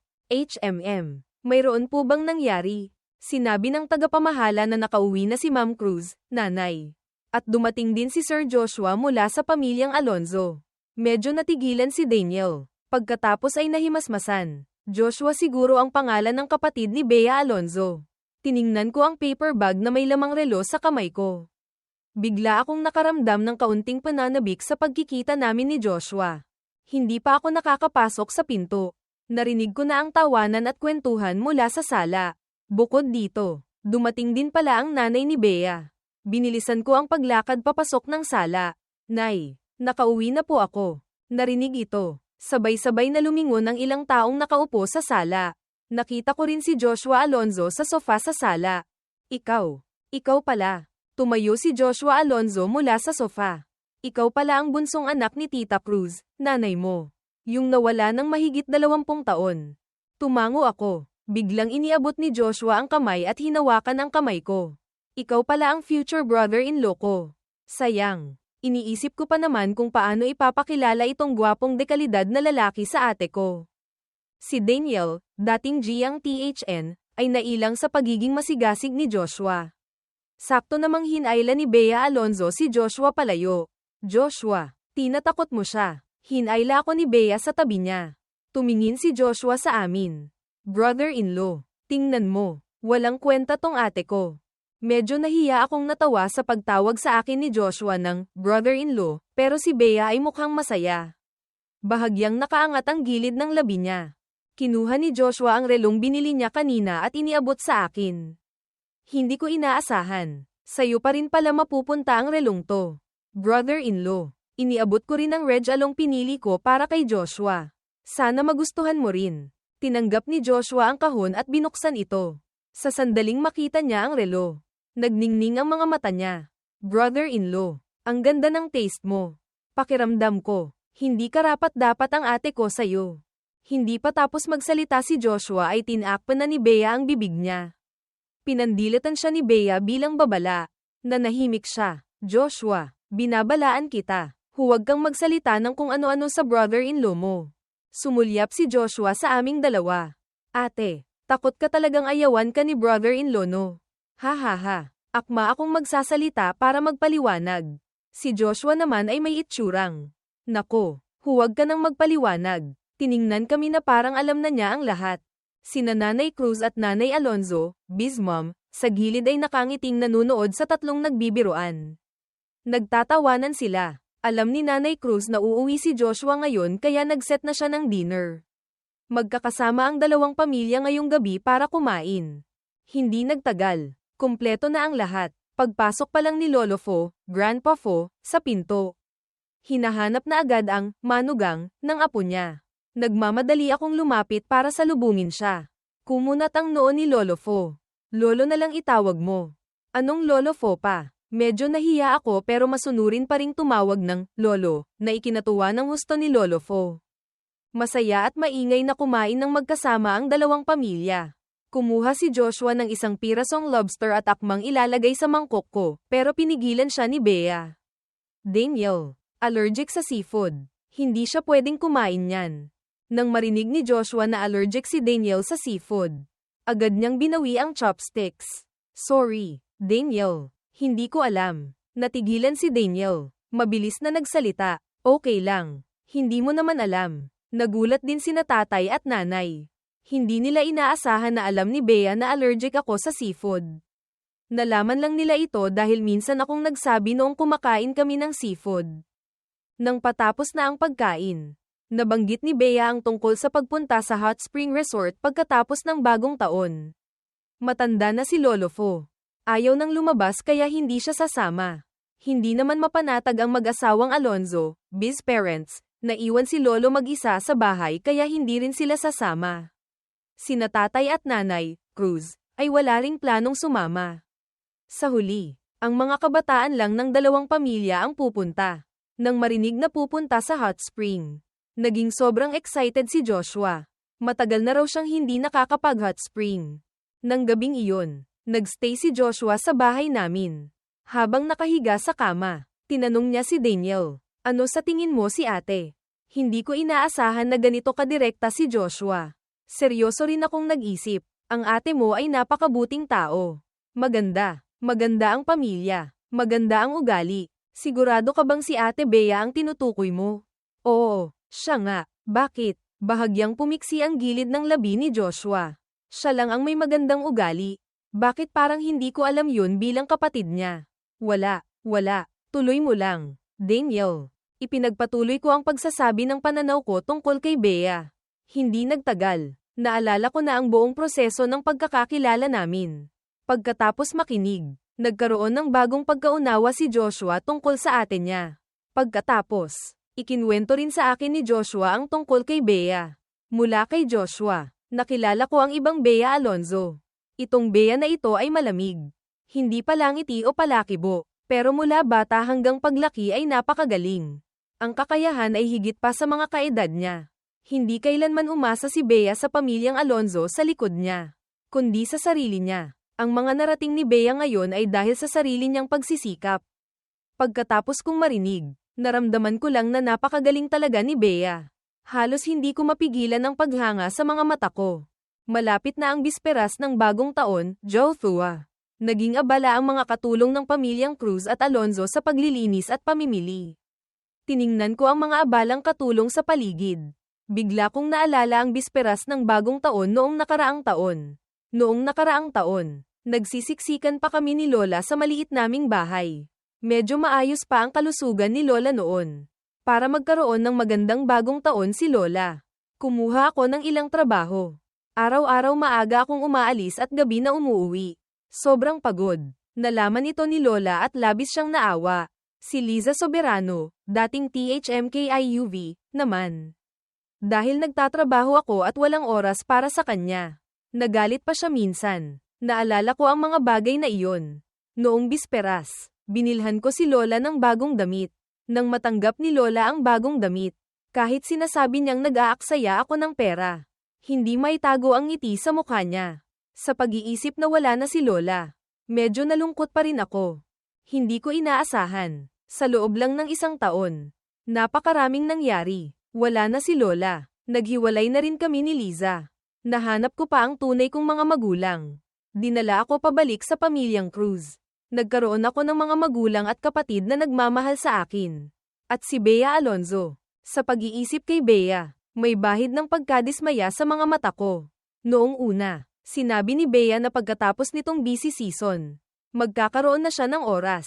Mayroon po bang nangyari?" Sinabi ng tagapamahala na nakauwi na si Ma'am Cruz, nanay. At dumating din si Sir Joshua mula sa pamilyang Alonzo. Medyo natigilan si Daniel. Pagkatapos ay nahimasmasan. Joshua siguro ang pangalan ng kapatid ni Bea Alonzo. Tiningnan ko ang paper bag na may lamang relo sa kamay ko. Bigla akong nakaramdam ng kaunting pananabik sa pagkikita namin ni Joshua. Hindi pa ako nakakapasok sa pinto. Narinig ko na ang tawanan at kwentuhan mula sa sala. Bukod dito, dumating din pala ang nanay ni Bea. Binilisan ko ang paglakad papasok ng sala. "Nay, nakauwi na po ako." Narinig ito. Sabay-sabay na lumingon ang ilang taong nakaupo sa sala. Nakita ko rin si Joshua Alonzo sa sofa sa sala. Ikaw pala." Tumayo si Joshua Alonzo mula sa sofa. "Ikaw pala ang bunsong anak ni Tita Cruz, nanay mo. Yung nawala ng mahigit 20 taon. Tumango ako. Biglang iniabot ni Joshua ang kamay at hinawakan ang kamay ko. "Ikaw pala ang future brother-in-law ko." Sayang. Iniisip ko pa naman kung paano ipapakilala itong gwapong dekalidad na lalaki sa ate ko. Si Daniel, dating Jiang THN, ay nailang sa pagiging masigasig ni Joshua. Sakto namang hinayla ni Bea Alonzo si Joshua palayo. "Joshua, tinatakot mo siya." Hinayla ako ni Bea sa tabi niya. Tumingin si Joshua sa amin. "Brother-in-law, tingnan mo, walang kwenta tong ate ko." Medyo nahiya akong natawa sa pagtawag sa akin ni Joshua ng brother-in-law, pero si Bea ay mukhang masaya. Bahagyang nakaangat ang gilid ng labi niya. Kinuha ni Joshua ang relong binili niya kanina at iniabot sa akin. "Hindi ko inaasahan. Sa'yo pa rin pala mapupunta ang relong to." "Brother-in-law." Iniabot ko rin ang red along pinili ko para kay Joshua. "Sana magustuhan mo rin." Tinanggap ni Joshua ang kahon at binuksan ito. Sa sandaling makita niya ang relo. Nagningning ang mga mata niya. "Brother-in-law, ang ganda ng taste mo." Pakiramdam ko, hindi karapat-dapat ang ate ko sa'yo. Hindi pa tapos magsalita si Joshua ay tinakpan na ni Bea ang bibig niya. Pinandilatan siya ni Bea bilang babala. Nanahimik siya. "Joshua, binabalaan kita. Huwag kang magsalita ng kung ano-ano sa brother-in-law mo. Sumulyap si Joshua sa aming dalawa. Ate, takot ka talagang ayawan ka ni brother-in-law no? Ha ha ha. Akma akong magsasalita para magpaliwanag. Si Joshua naman ay may itsurang. Nako, huwag ka nang magpaliwanag. Tiningnan kami na parang alam na niya ang lahat. Sina Nanay Cruz at Nanay Alonzo, Biz Mom, sa gilid ay nakangiting nanunood sa tatlong nagbibiruan. Nagtatawanan sila. Alam ni Nanay Cruz na uuwi si Joshua ngayon kaya nagset na siya ng dinner. Magkakasama ang dalawang pamilya ngayong gabi para kumain. Hindi nagtagal. Kumpleto na ang lahat. Pagpasok pa lang ni Lolo Fo, Grandpa Fo, sa pinto. Hinahanap na agad ang manugang ng apo niya. Nagmamadali akong lumapit para salubungin siya. Kumunat ang noo ni Lolo Fo. Lolo na lang itawag mo. Anong Lolo Fo pa? Medyo nahiya ako pero masunurin pa ring tumawag ng Lolo, na ikinatuwa ng husto ni Lolo Fo. Masaya at maingay na kumain ng magkasama ang dalawang pamilya. Kumuha si Joshua ng isang pirasong lobster at akmang ilalagay sa mangkok ko, pero pinigilan siya ni Bea. Daniel, allergic sa seafood. Hindi siya pwedeng kumain yan. Nang marinig ni Joshua na allergic si Daniel sa seafood, agad niyang binawi ang chopsticks. Sorry, Daniel. Hindi ko alam. Natigilan si Daniel. Mabilis na nagsalita. Okay lang. Hindi mo naman alam. Nagulat din sina tatay at nanay. Hindi nila inaasahan na alam ni Bea na allergic ako sa seafood. Nalaman lang nila ito dahil minsan akong nagsabi noong kumakain kami ng seafood. Nang patapos na ang pagkain, nabanggit ni Bea ang tungkol sa pagpunta sa Hot Spring Resort pagkatapos ng bagong taon. Matanda na si Lolo Fo. Ayaw nang lumabas kaya hindi siya sasama. Hindi naman mapanatag ang mag-asawang Alonzo, Biz parents, naiwan si Lolo mag-isa sa bahay kaya hindi rin sila sasama. Sina tatay at nanay, Cruz, ay wala ring planong sumama. Sa huli, ang mga kabataan lang ng dalawang pamilya ang pupunta. Nang marinig na pupunta sa hot spring, naging sobrang excited si Joshua. Matagal na raw siyang hindi nakakapag-hot spring. Nang gabing iyon, nagstay si Joshua sa bahay namin. Habang nakahiga sa kama, tinanong niya si Daniel, ano sa tingin mo si ate? Hindi ko inaasahan na ganito kadirekta si Joshua. Seryoso rin akong nag-isip, ang ate mo ay napakabuting tao. Maganda, maganda ang pamilya, maganda ang ugali. Sigurado ka bang si ate Bea ang tinutukoy mo? Oo, siya nga. Bakit? Bahagyang pumiksi ang gilid ng labi ni Joshua. Siya lang ang may magandang ugali. Bakit parang hindi ko alam yun bilang kapatid niya? Wala. Tuloy mo lang. Daniel. Ipinagpatuloy ko ang pagsasabi ng pananaw ko tungkol kay Bea. Hindi nagtagal. Naalala ko na ang buong proseso ng pagkakakilala namin. Pagkatapos makinig, nagkaroon ng bagong pagkaunawa si Joshua tungkol sa ate niya. Pagkatapos, ikinwento rin sa akin ni Joshua ang tungkol kay Bea. Mula kay Joshua, nakilala ko ang ibang Bea Alonzo. Itong Bea na ito ay malamig. Hindi palangiti o palakibo, pero mula bata hanggang paglaki ay napakagaling. Ang kakayahan ay higit pa sa mga kaedad niya. Hindi kailanman umasa si Bea sa pamilyang Alonzo sa likod niya, kundi sa sarili niya. Ang mga narating ni Bea ngayon ay dahil sa sarili niyang pagsisikap. Pagkatapos kong marinig, naramdaman ko lang na napakagaling talaga ni Bea. Halos hindi ko mapigilan ang paghanga sa mga mata ko. Malapit na ang bisperas ng bagong taon, Joshua. Naging abala ang mga katulong ng pamilyang Cruz at Alonzo sa paglilinis at pamimili. Tiningnan ko ang mga abalang katulong sa paligid. Bigla kong naalala ang bisperas ng bagong taon noong nakaraang taon. Noong nakaraang taon, nagsisiksikan pa kami ni Lola sa maliit naming bahay. Medyo maayos pa ang kalusugan ni Lola noon. Para magkaroon ng magandang bagong taon si Lola, kumuha ako ng ilang trabaho. Araw-araw maaga akong umaalis at gabi na umuuwi. Sobrang pagod. Nalaman ito ni Lola at labis siyang naawa. Si Liza Soberano, dating THMKIUV, naman. Dahil nagtatrabaho ako at walang oras para sa kanya. Nagalit pa siya minsan. Naalala ko ang mga bagay na iyon. Noong bisperas, binilhan ko si Lola ng bagong damit. Nang matanggap ni Lola ang bagong damit, kahit sinasabi niyang nag-aaksaya ako ng pera, hindi maitago ang ngiti sa mukha niya. Sa pag-iisip na wala na si Lola, medyo nalungkot pa rin ako. Hindi ko inaasahan, sa loob lang ng isang taon, Napakaraming nangyari. Wala na si Lola. Naghiwalay na rin kami ni Liza. Nahanap ko pa ang tunay kong mga magulang. Dinala ako pabalik sa pamilyang Cruz. Nagkaroon ako ng mga magulang at kapatid na nagmamahal sa akin. At si Bea Alonzo. Sa pag-iisip kay Bea, may bahid ng pagkadismaya sa mga mata ko. Noong una, sinabi ni Bea na pagkatapos nitong busy season, magkakaroon na siya ng oras.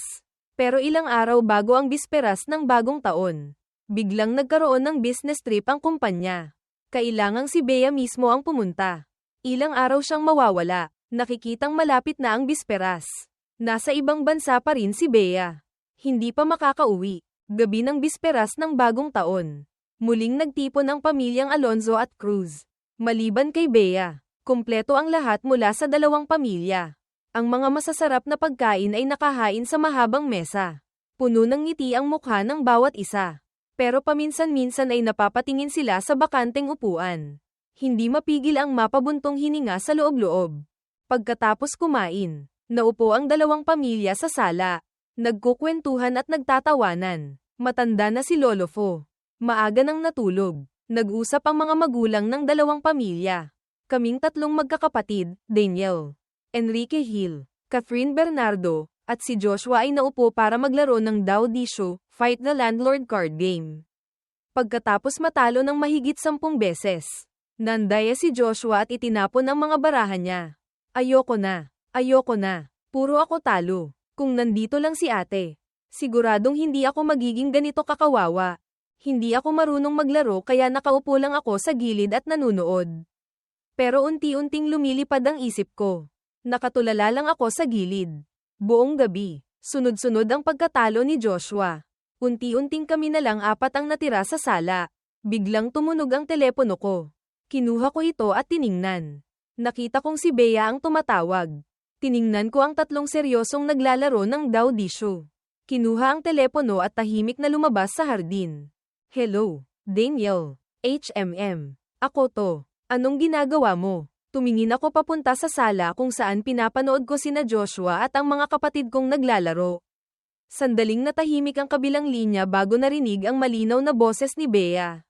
Pero ilang araw bago ang bisperas ng bagong taon, biglang nagkaroon ng business trip ang kumpanya. Kailangang si Bea mismo ang pumunta. Ilang araw siyang mawawala, nakikitang malapit na ang bisperas. Nasa ibang bansa pa rin si Bea. Hindi pa makakauwi. Gabi ng bisperas ng bagong taon. Muling nagtipon ang pamilyang Alonzo at Cruz. Maliban kay Bea, kumpleto ang lahat mula sa dalawang pamilya. Ang mga masasarap na pagkain ay nakahain sa mahabang mesa. Puno ng ngiti ang mukha ng bawat isa. Pero paminsan-minsan ay napapatingin sila sa bakanteng upuan. Hindi mapigil ang mapabuntong hininga sa loob-loob. Pagkatapos kumain, naupo ang dalawang pamilya sa sala. Nagkukwentuhan at nagtatawanan. Matanda na si Lolo Fo. Maaga nang natulog. Nag-usap ang mga magulang ng dalawang pamilya. Kaming tatlong magkakapatid, Daniel, Enrique Hill, Catherine Bernardo, at si Joshua ay naupo para maglaro ng Dao Di Show, Fight the Landlord card game. Pagkatapos matalo ng mahigit 10 beses, nandaya si Joshua at itinapon ang mga barahan niya. Ayoko na, puro ako talo. Kung nandito lang si ate, siguradong hindi ako magiging ganito kakawawa. Hindi ako marunong maglaro kaya nakaupo lang ako sa gilid at nanunood. Pero unti-unting lumilipad ang isip ko. Nakatulala lang ako sa gilid. Buong gabi, sunod-sunod ang pagkatalo ni Joshua. Unti-unting kami na lang apat ang natira sa sala. Biglang tumunog ang telepono ko. Kinuha ko ito at tiningnan. Nakita kong si Bea ang tumatawag. Tiningnan ko ang tatlong seryosong naglalaro ng Dao Di Show. Kinuha ang telepono at tahimik na lumabas sa hardin. Hello, Daniel. HMM. Ako to. Anong ginagawa mo? Tumingin ako papunta sa sala kung saan pinapanood ko sina Joshua at ang mga kapatid kong naglalaro. Sandaling natahimik ang kabilang linya bago narinig ang malinaw na boses ni Bea.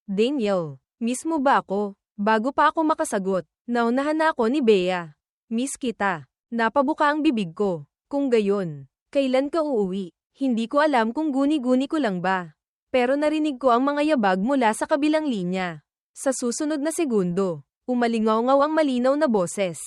Daniel, miss mo ba ako? Bago pa ako makasagot, naunahan na ako ni Bea. Miss kita. Napabuka ang bibig ko. Kung gayon, kailan ka uuwi? Hindi ko alam kung guni-guni ko lang ba. Pero narinig ko ang mga yabag mula sa kabilang linya. Sa susunod na segundo, umalingaw-ngaw ang malinaw na boses.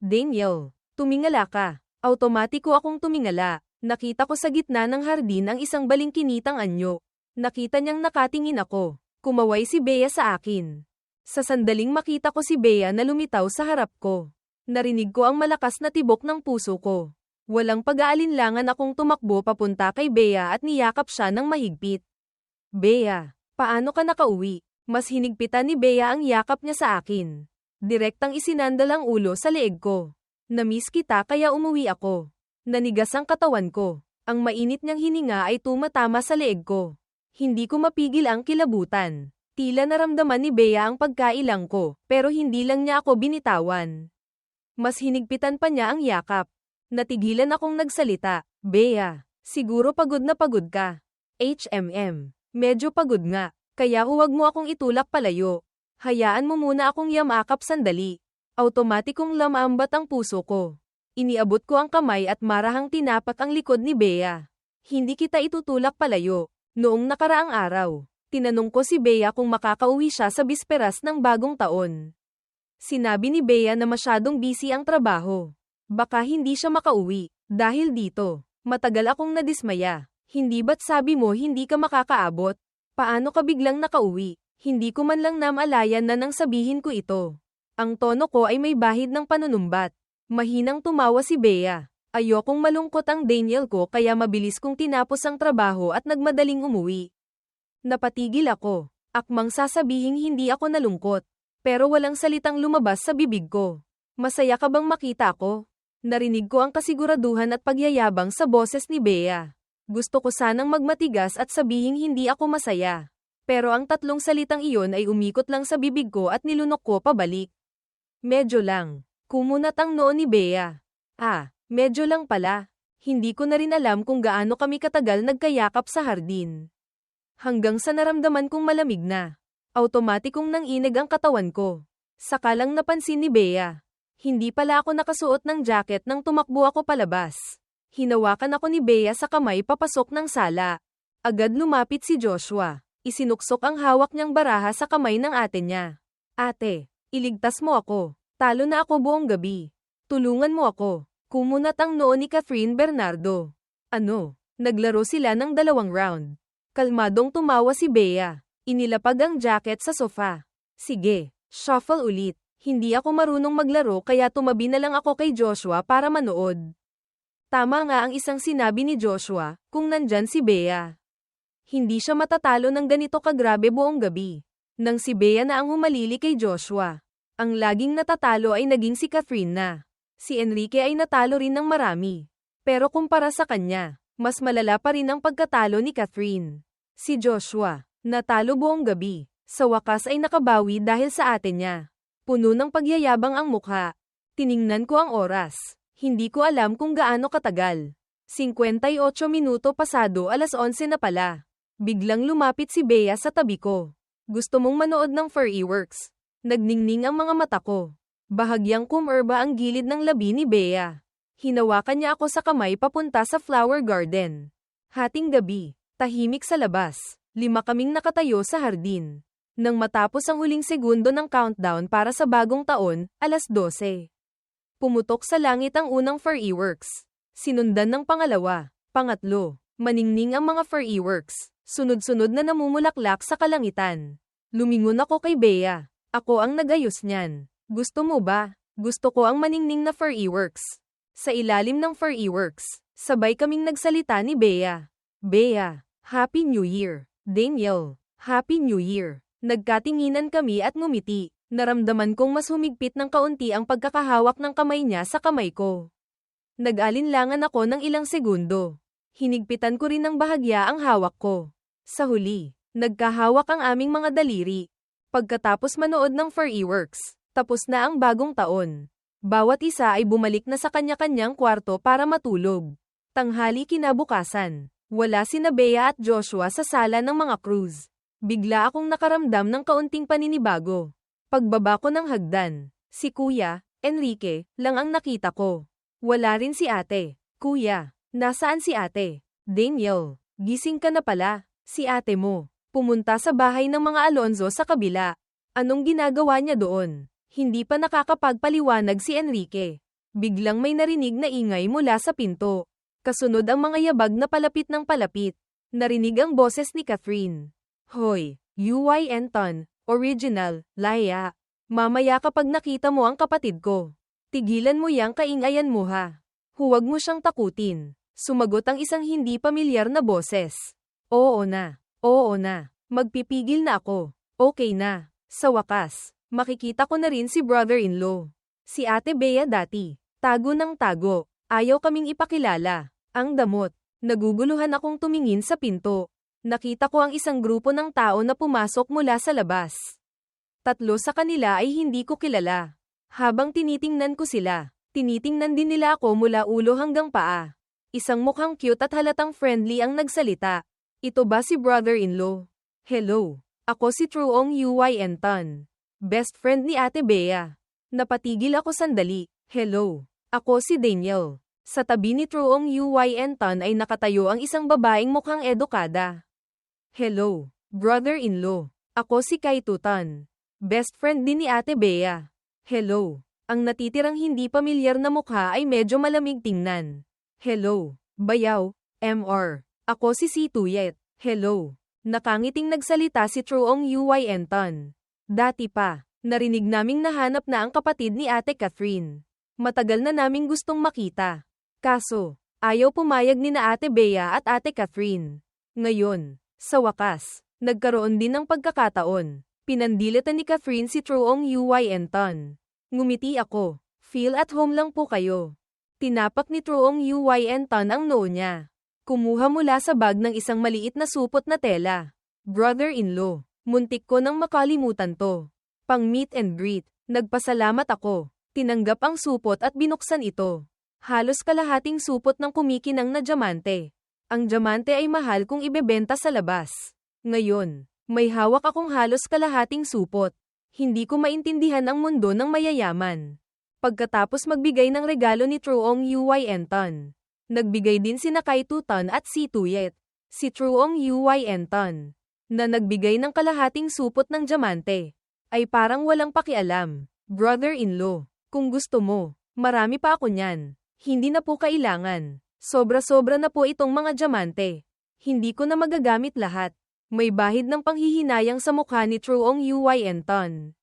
Daniel, tumingala ka. Automatiko akong tumingala. Nakita ko sa gitna ng hardin ang isang balingkinitang anyo. Nakita niyang nakatingin ako. Kumaway si Bea sa akin. Sa sandaling makita ko si Bea na lumitaw sa harap ko. Narinig ko ang malakas na tibok ng puso ko. Walang pag-aalinlangan akong tumakbo papunta kay Bea at niyakap siya ng mahigpit. Bea, paano ka nakauwi? Mas hinigpitan ni Bea ang yakap niya sa akin. Direktang isinandal ang ulo sa leeg ko. Namiss kita kaya umuwi ako. Nanigas ang katawan ko. Ang mainit niyang hininga ay tumatama sa leeg ko. Hindi ko mapigil ang kilabutan. Tila naramdaman ni Bea ang pagkailang ko, pero hindi lang niya ako binitawan. Mas hinigpitan pa niya ang yakap. Natigilan akong nagsalita. Bea, siguro pagod na pagod ka. HMM. Medyo pagod nga, kaya huwag mo akong itulak palayo. Hayaan mo muna akong yamakap sandali. Automatikong lamambat ang puso ko. Iniabot ko ang kamay at marahang tinapak ang likod ni Bea. Hindi kita itutulak palayo. Noong nakaraang araw, tinanong ko si Bea kung makakauwi siya sa bisperas ng bagong taon. Sinabi ni Bea na masyadong busy ang trabaho. Baka hindi siya makauwi. Dahil dito, matagal akong nadismaya. Hindi ba't sabi mo hindi ka makakaabot? Paano ka biglang nakauwi? Hindi ko man lang namalayan na nang sabihin ko ito. Ang tono ko ay may bahid ng panunumbat. Mahinang tumawa si Bea. Ayokong malungkot ang Daniel ko kaya mabilis kong tinapos ang trabaho at nagmadaling umuwi. Napatigil ako. Akmang sasabihing hindi ako nalungkot. Pero walang salitang lumabas sa bibig ko. Masaya ka bang makita ako? Narinig ko ang kasiguraduhan at pagyayabang sa boses ni Bea. Gusto ko sanang magmatigas at sabihing hindi ako masaya. Pero ang tatlong salitang iyon ay umikot lang sa bibig ko at nilunok ko pabalik. Medyo lang. Kumunat ang noo ni Bea. Medyo lang pala. Hindi ko na rin alam kung gaano kami katagal nagkayakap sa hardin. Hanggang sa naramdaman kong malamig na. Automatikong nanginig ang katawan ko. Saka lang napansin ni Bea. Hindi pala ako nakasuot ng jacket nang tumakbo ako palabas. Hinawakan ako ni Bea sa kamay papasok ng sala. Agad lumapit si Joshua. Isinuksok ang hawak niyang baraha sa kamay ng ate niya. Ate, iligtas mo ako. Talo na ako buong gabi. Tulungan mo ako. Kumunat ang noo ni Catherine Bernardo. Ano? Naglaro sila ng 2 round. Kalmadong tumawa si Bea. Inilapag ang jacket sa sofa. Sige, shuffle ulit. Hindi ako marunong maglaro kaya tumabi na lang ako kay Joshua para manood. Tama nga ang isang sinabi ni Joshua, kung nandyan si Bea. Hindi siya matatalo ng ganito kagrabe buong gabi. Nang si Bea na ang humalili kay Joshua. Ang laging natatalo ay naging si Catherine na. Si Enrique ay natalo rin ng marami. Pero kumpara sa kanya, mas malala pa rin ang pagkatalo ni Catherine. Si Joshua, natalo buong gabi. Sa wakas ay nakabawi dahil sa ate niya. Puno ng pagyayabang ang mukha. Tiningnan ko ang oras. Hindi ko alam kung gaano katagal. 58 minuto pasado 11:00 na pala. Biglang lumapit si Bea sa tabi ko. Gusto mong manood ng Furryworks? Nagningning ang mga mata ko. Bahagyang kumerba ang gilid ng labi ni Bea. Hinawakan niya ako sa kamay papunta sa flower garden. Hating gabi, tahimik sa labas. 5 kaming nakatayo sa hardin. Nang matapos ang huling segundo ng countdown para sa bagong taon, 12:00. Pumutok sa langit ang unang Furryworks. Sinundan ng pangalawa, pangatlo. Maningning ang mga Furryworks. Sunod-sunod na namumulaklak sa kalangitan. Lumingon ako kay Bea. Ako ang nagayos niyan. Gusto mo ba? Gusto ko ang maningning na Furryworks. Sa ilalim ng Furryworks, sabay kaming nagsalita ni Bea. Bea, Happy New Year. Daniel, Happy New Year. Nagkatinginan kami at ngumiti. Naramdaman kong mas humigpit ng kaunti ang pagkakahawak ng kamay niya sa kamay ko. Nag-alinlangan ako ng ilang segundo. Hinigpitan ko rin ng bahagya ang hawak ko. Sa huli, nagkahawak ang aming mga daliri. Pagkatapos manood ng Furryworks, tapos na ang bagong taon. Bawat isa ay bumalik na sa kanya-kanyang kwarto para matulog. Tanghali kinabukasan, wala sina Bea at Joshua sa sala ng mga cruise. Bigla akong nakaramdam ng kaunting paninibago. Pagbaba ko ng hagdan, si Kuya, Enrique, lang ang nakita ko. Wala rin si ate. Kuya, nasaan si ate? Daniel, gising ka na pala. Si ate mo. Pumunta sa bahay ng mga Alonzo sa kabila. Anong ginagawa niya doon? Hindi pa nakakapagpaliwanag si Enrique. Biglang may narinig na ingay mula sa pinto. Kasunod ang mga yabag na palapit ng palapit. Narinig ang boses ni Catherine. Hoy, UY Anton. Original, Laya. Mamaya kapag nakita mo ang kapatid ko. Tigilan mo yang kaingayan mo ha. Huwag mo siyang takutin. Sumagot ang isang hindi pamilyar na boses. Oo na. Oo na. Magpipigil na ako. Okay na. Sa wakas, makikita ko na rin si brother-in-law. Si Ate Bea dati. Tago ng tago. Ayaw kaming ipakilala. Ang damot. Naguguluhan akong tumingin sa pinto. Nakita ko ang isang grupo ng tao na pumasok mula sa labas. 3 sa kanila ay hindi ko kilala. Habang tinitingnan ko sila, tinitingnan din nila ako mula ulo hanggang paa. Isang mukhang cute at halatang friendly ang nagsalita. Ito ba si brother-in-law? Hello, ako si Truong UY Anton. Best friend ni Ate Bea. Napatigil ako sandali. Hello, ako si Daniel. Sa tabi ni Truong UY Anton ay nakatayo ang isang babaeng mukhang edukada. Hello, brother-in-law. Ako si Kai Tutan. Best friend din ni Ate Bea. Hello. Ang natitirang hindi pamilyar na mukha ay medyo malamig tingnan. Hello, Bayaw, MR. Ako si Tuyet. Hello. Nakangiting nagsalita si Truong UY Anton. Dati pa, narinig naming nahanap na ang kapatid ni Ate Catherine. Matagal na naming gustong makita. Kaso, ayaw pumayag ni na Ate Bea at Ate Catherine. Ngayon, sa wakas, nagkaroon din ng pagkakataon. Pinandilatan ni Catherine si Truong UY Anton. Ngumiti ako. Feel at home lang po kayo. Tinapak ni Truong UY Anton ang noo niya. Kumuha mula sa bag ng isang maliit na supot na tela. Brother-in-law, muntik ko nang makalimutan to. Pang meet and greet, nagpasalamat ako. Tinanggap ang supot at binuksan ito. Halos kalahating supot ng kumikinang na diamante. Ang diamante ay mahal kung ibebenta sa labas. Ngayon, may hawak akong halos kalahating supot. Hindi ko maintindihan ang mundo ng mayayaman. Pagkatapos magbigay ng regalo ni Truong Uy Enton, nagbigay din sina Kai Tuton at si Tuyet. Si Truong Uy Enton, na nagbigay ng kalahating supot ng diamante, ay parang walang pakialam. Brother-in-law, kung gusto mo, marami pa ako niyan. Hindi na po kailangan. Sobra-sobra na po itong mga diamante. Hindi ko na magagamit lahat. May bahid ng panghihinayang sa mukha ni Truong Uy Enton.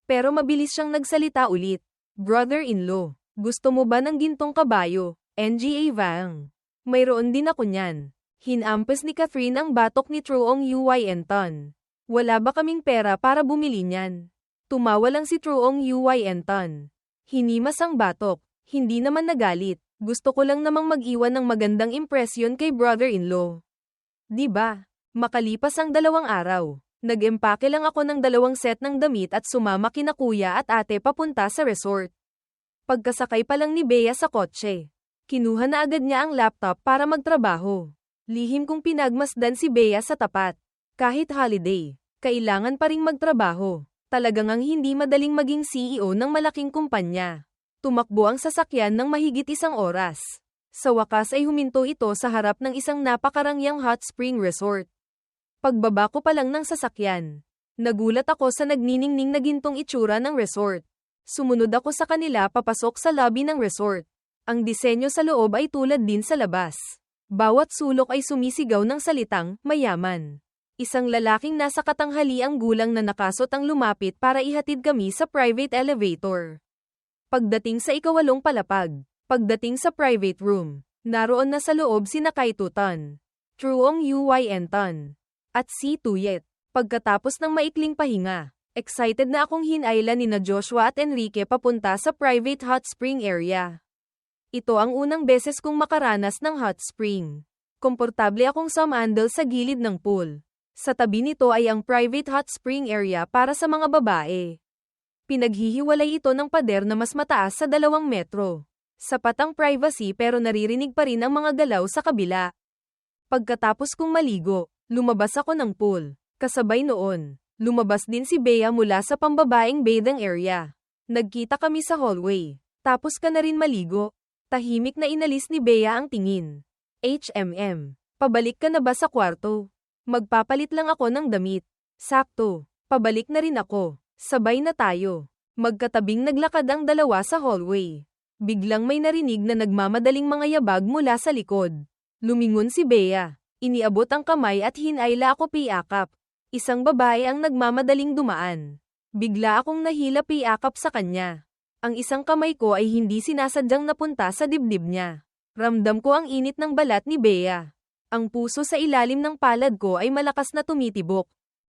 Pero mabilis siyang nagsalita ulit. Brother-in-law, gusto mo ba ng gintong kabayo, NGA Vang? Mayroon din ako niyan. Hinampes ni Catherine ang batok ni Truong Uy Enton. Wala ba kaming pera para bumili niyan? Tumawa lang si Truong Uy Enton. Hinimas ang batok, hindi naman nagalit. Gusto ko lang namang mag-iwan ng magandang impresyon kay brother-in-law. Diba? Makalipas ang 2 araw, nag-empake lang ako ng 2 set ng damit at sumama kina kuya at ate papunta sa resort. Pagkasakay pa lang ni Bea sa kotse, kinuha na agad niya ang laptop para magtrabaho. Lihim kong pinagmasdan si Bea sa tapat. Kahit holiday, kailangan pa ring magtrabaho. Talagang ang hindi madaling maging CEO ng malaking kumpanya. Tumakbo ang sasakyan ng mahigit 1 oras. Sa wakas ay huminto ito sa harap ng isang napakarangyang hot spring resort. Pagbaba ko pa lang ng sasakyan, nagulat ako sa nagniningning na gintong itsura ng resort. Sumunod ako sa kanila papasok sa lobby ng resort. Ang disenyo sa loob ay tulad din sa labas. Bawat sulok ay sumisigaw ng salitang, mayaman. Isang lalaking nasa katanghaliang gulang na nakasot ang lumapit para ihatid kami sa private elevator. Pagdating sa 8 palapag, pagdating sa private room, naroon na sa loob sina Kai Tuton, Truong Uy Enton, at si Tuyet. Pagkatapos ng maikling pahinga, excited na akong hinayla nina Joshua at Enrique papunta sa private hot spring area. Ito ang unang beses kong makaranas ng hot spring. Komportable akong sumandal sa gilid ng pool. Sa tabi nito ay ang private hot spring area para sa mga babae. Pinaghihiwalay ito ng pader na mas mataas sa 2 metro. Sapat ang privacy pero naririnig pa rin ang mga galaw sa kabila. Pagkatapos kong maligo, lumabas ako ng pool. Kasabay noon, lumabas din si Bea mula sa pambabaeng bathing area. Nagkita kami sa hallway. Tapos ka na rin maligo. Tahimik na inalis ni Bea ang tingin. Pabalik ka na ba sa kwarto? Magpapalit lang ako ng damit. Sakto, pabalik na rin ako. Sabay na tayo. Magkatabing naglakad ang 2 sa hallway. Biglang may narinig na nagmamadaling mga yabag mula sa likod. Lumingon si Bea. Iniabot ang kamay at hinayla ako piakap. Isang babae ang nagmamadaling dumaan. Bigla akong nahila piakap sa kanya. Ang isang kamay ko ay hindi sinasadyang napunta sa dibdib niya. Ramdam ko ang init ng balat ni Bea. Ang puso sa ilalim ng palad ko ay malakas na tumitibok.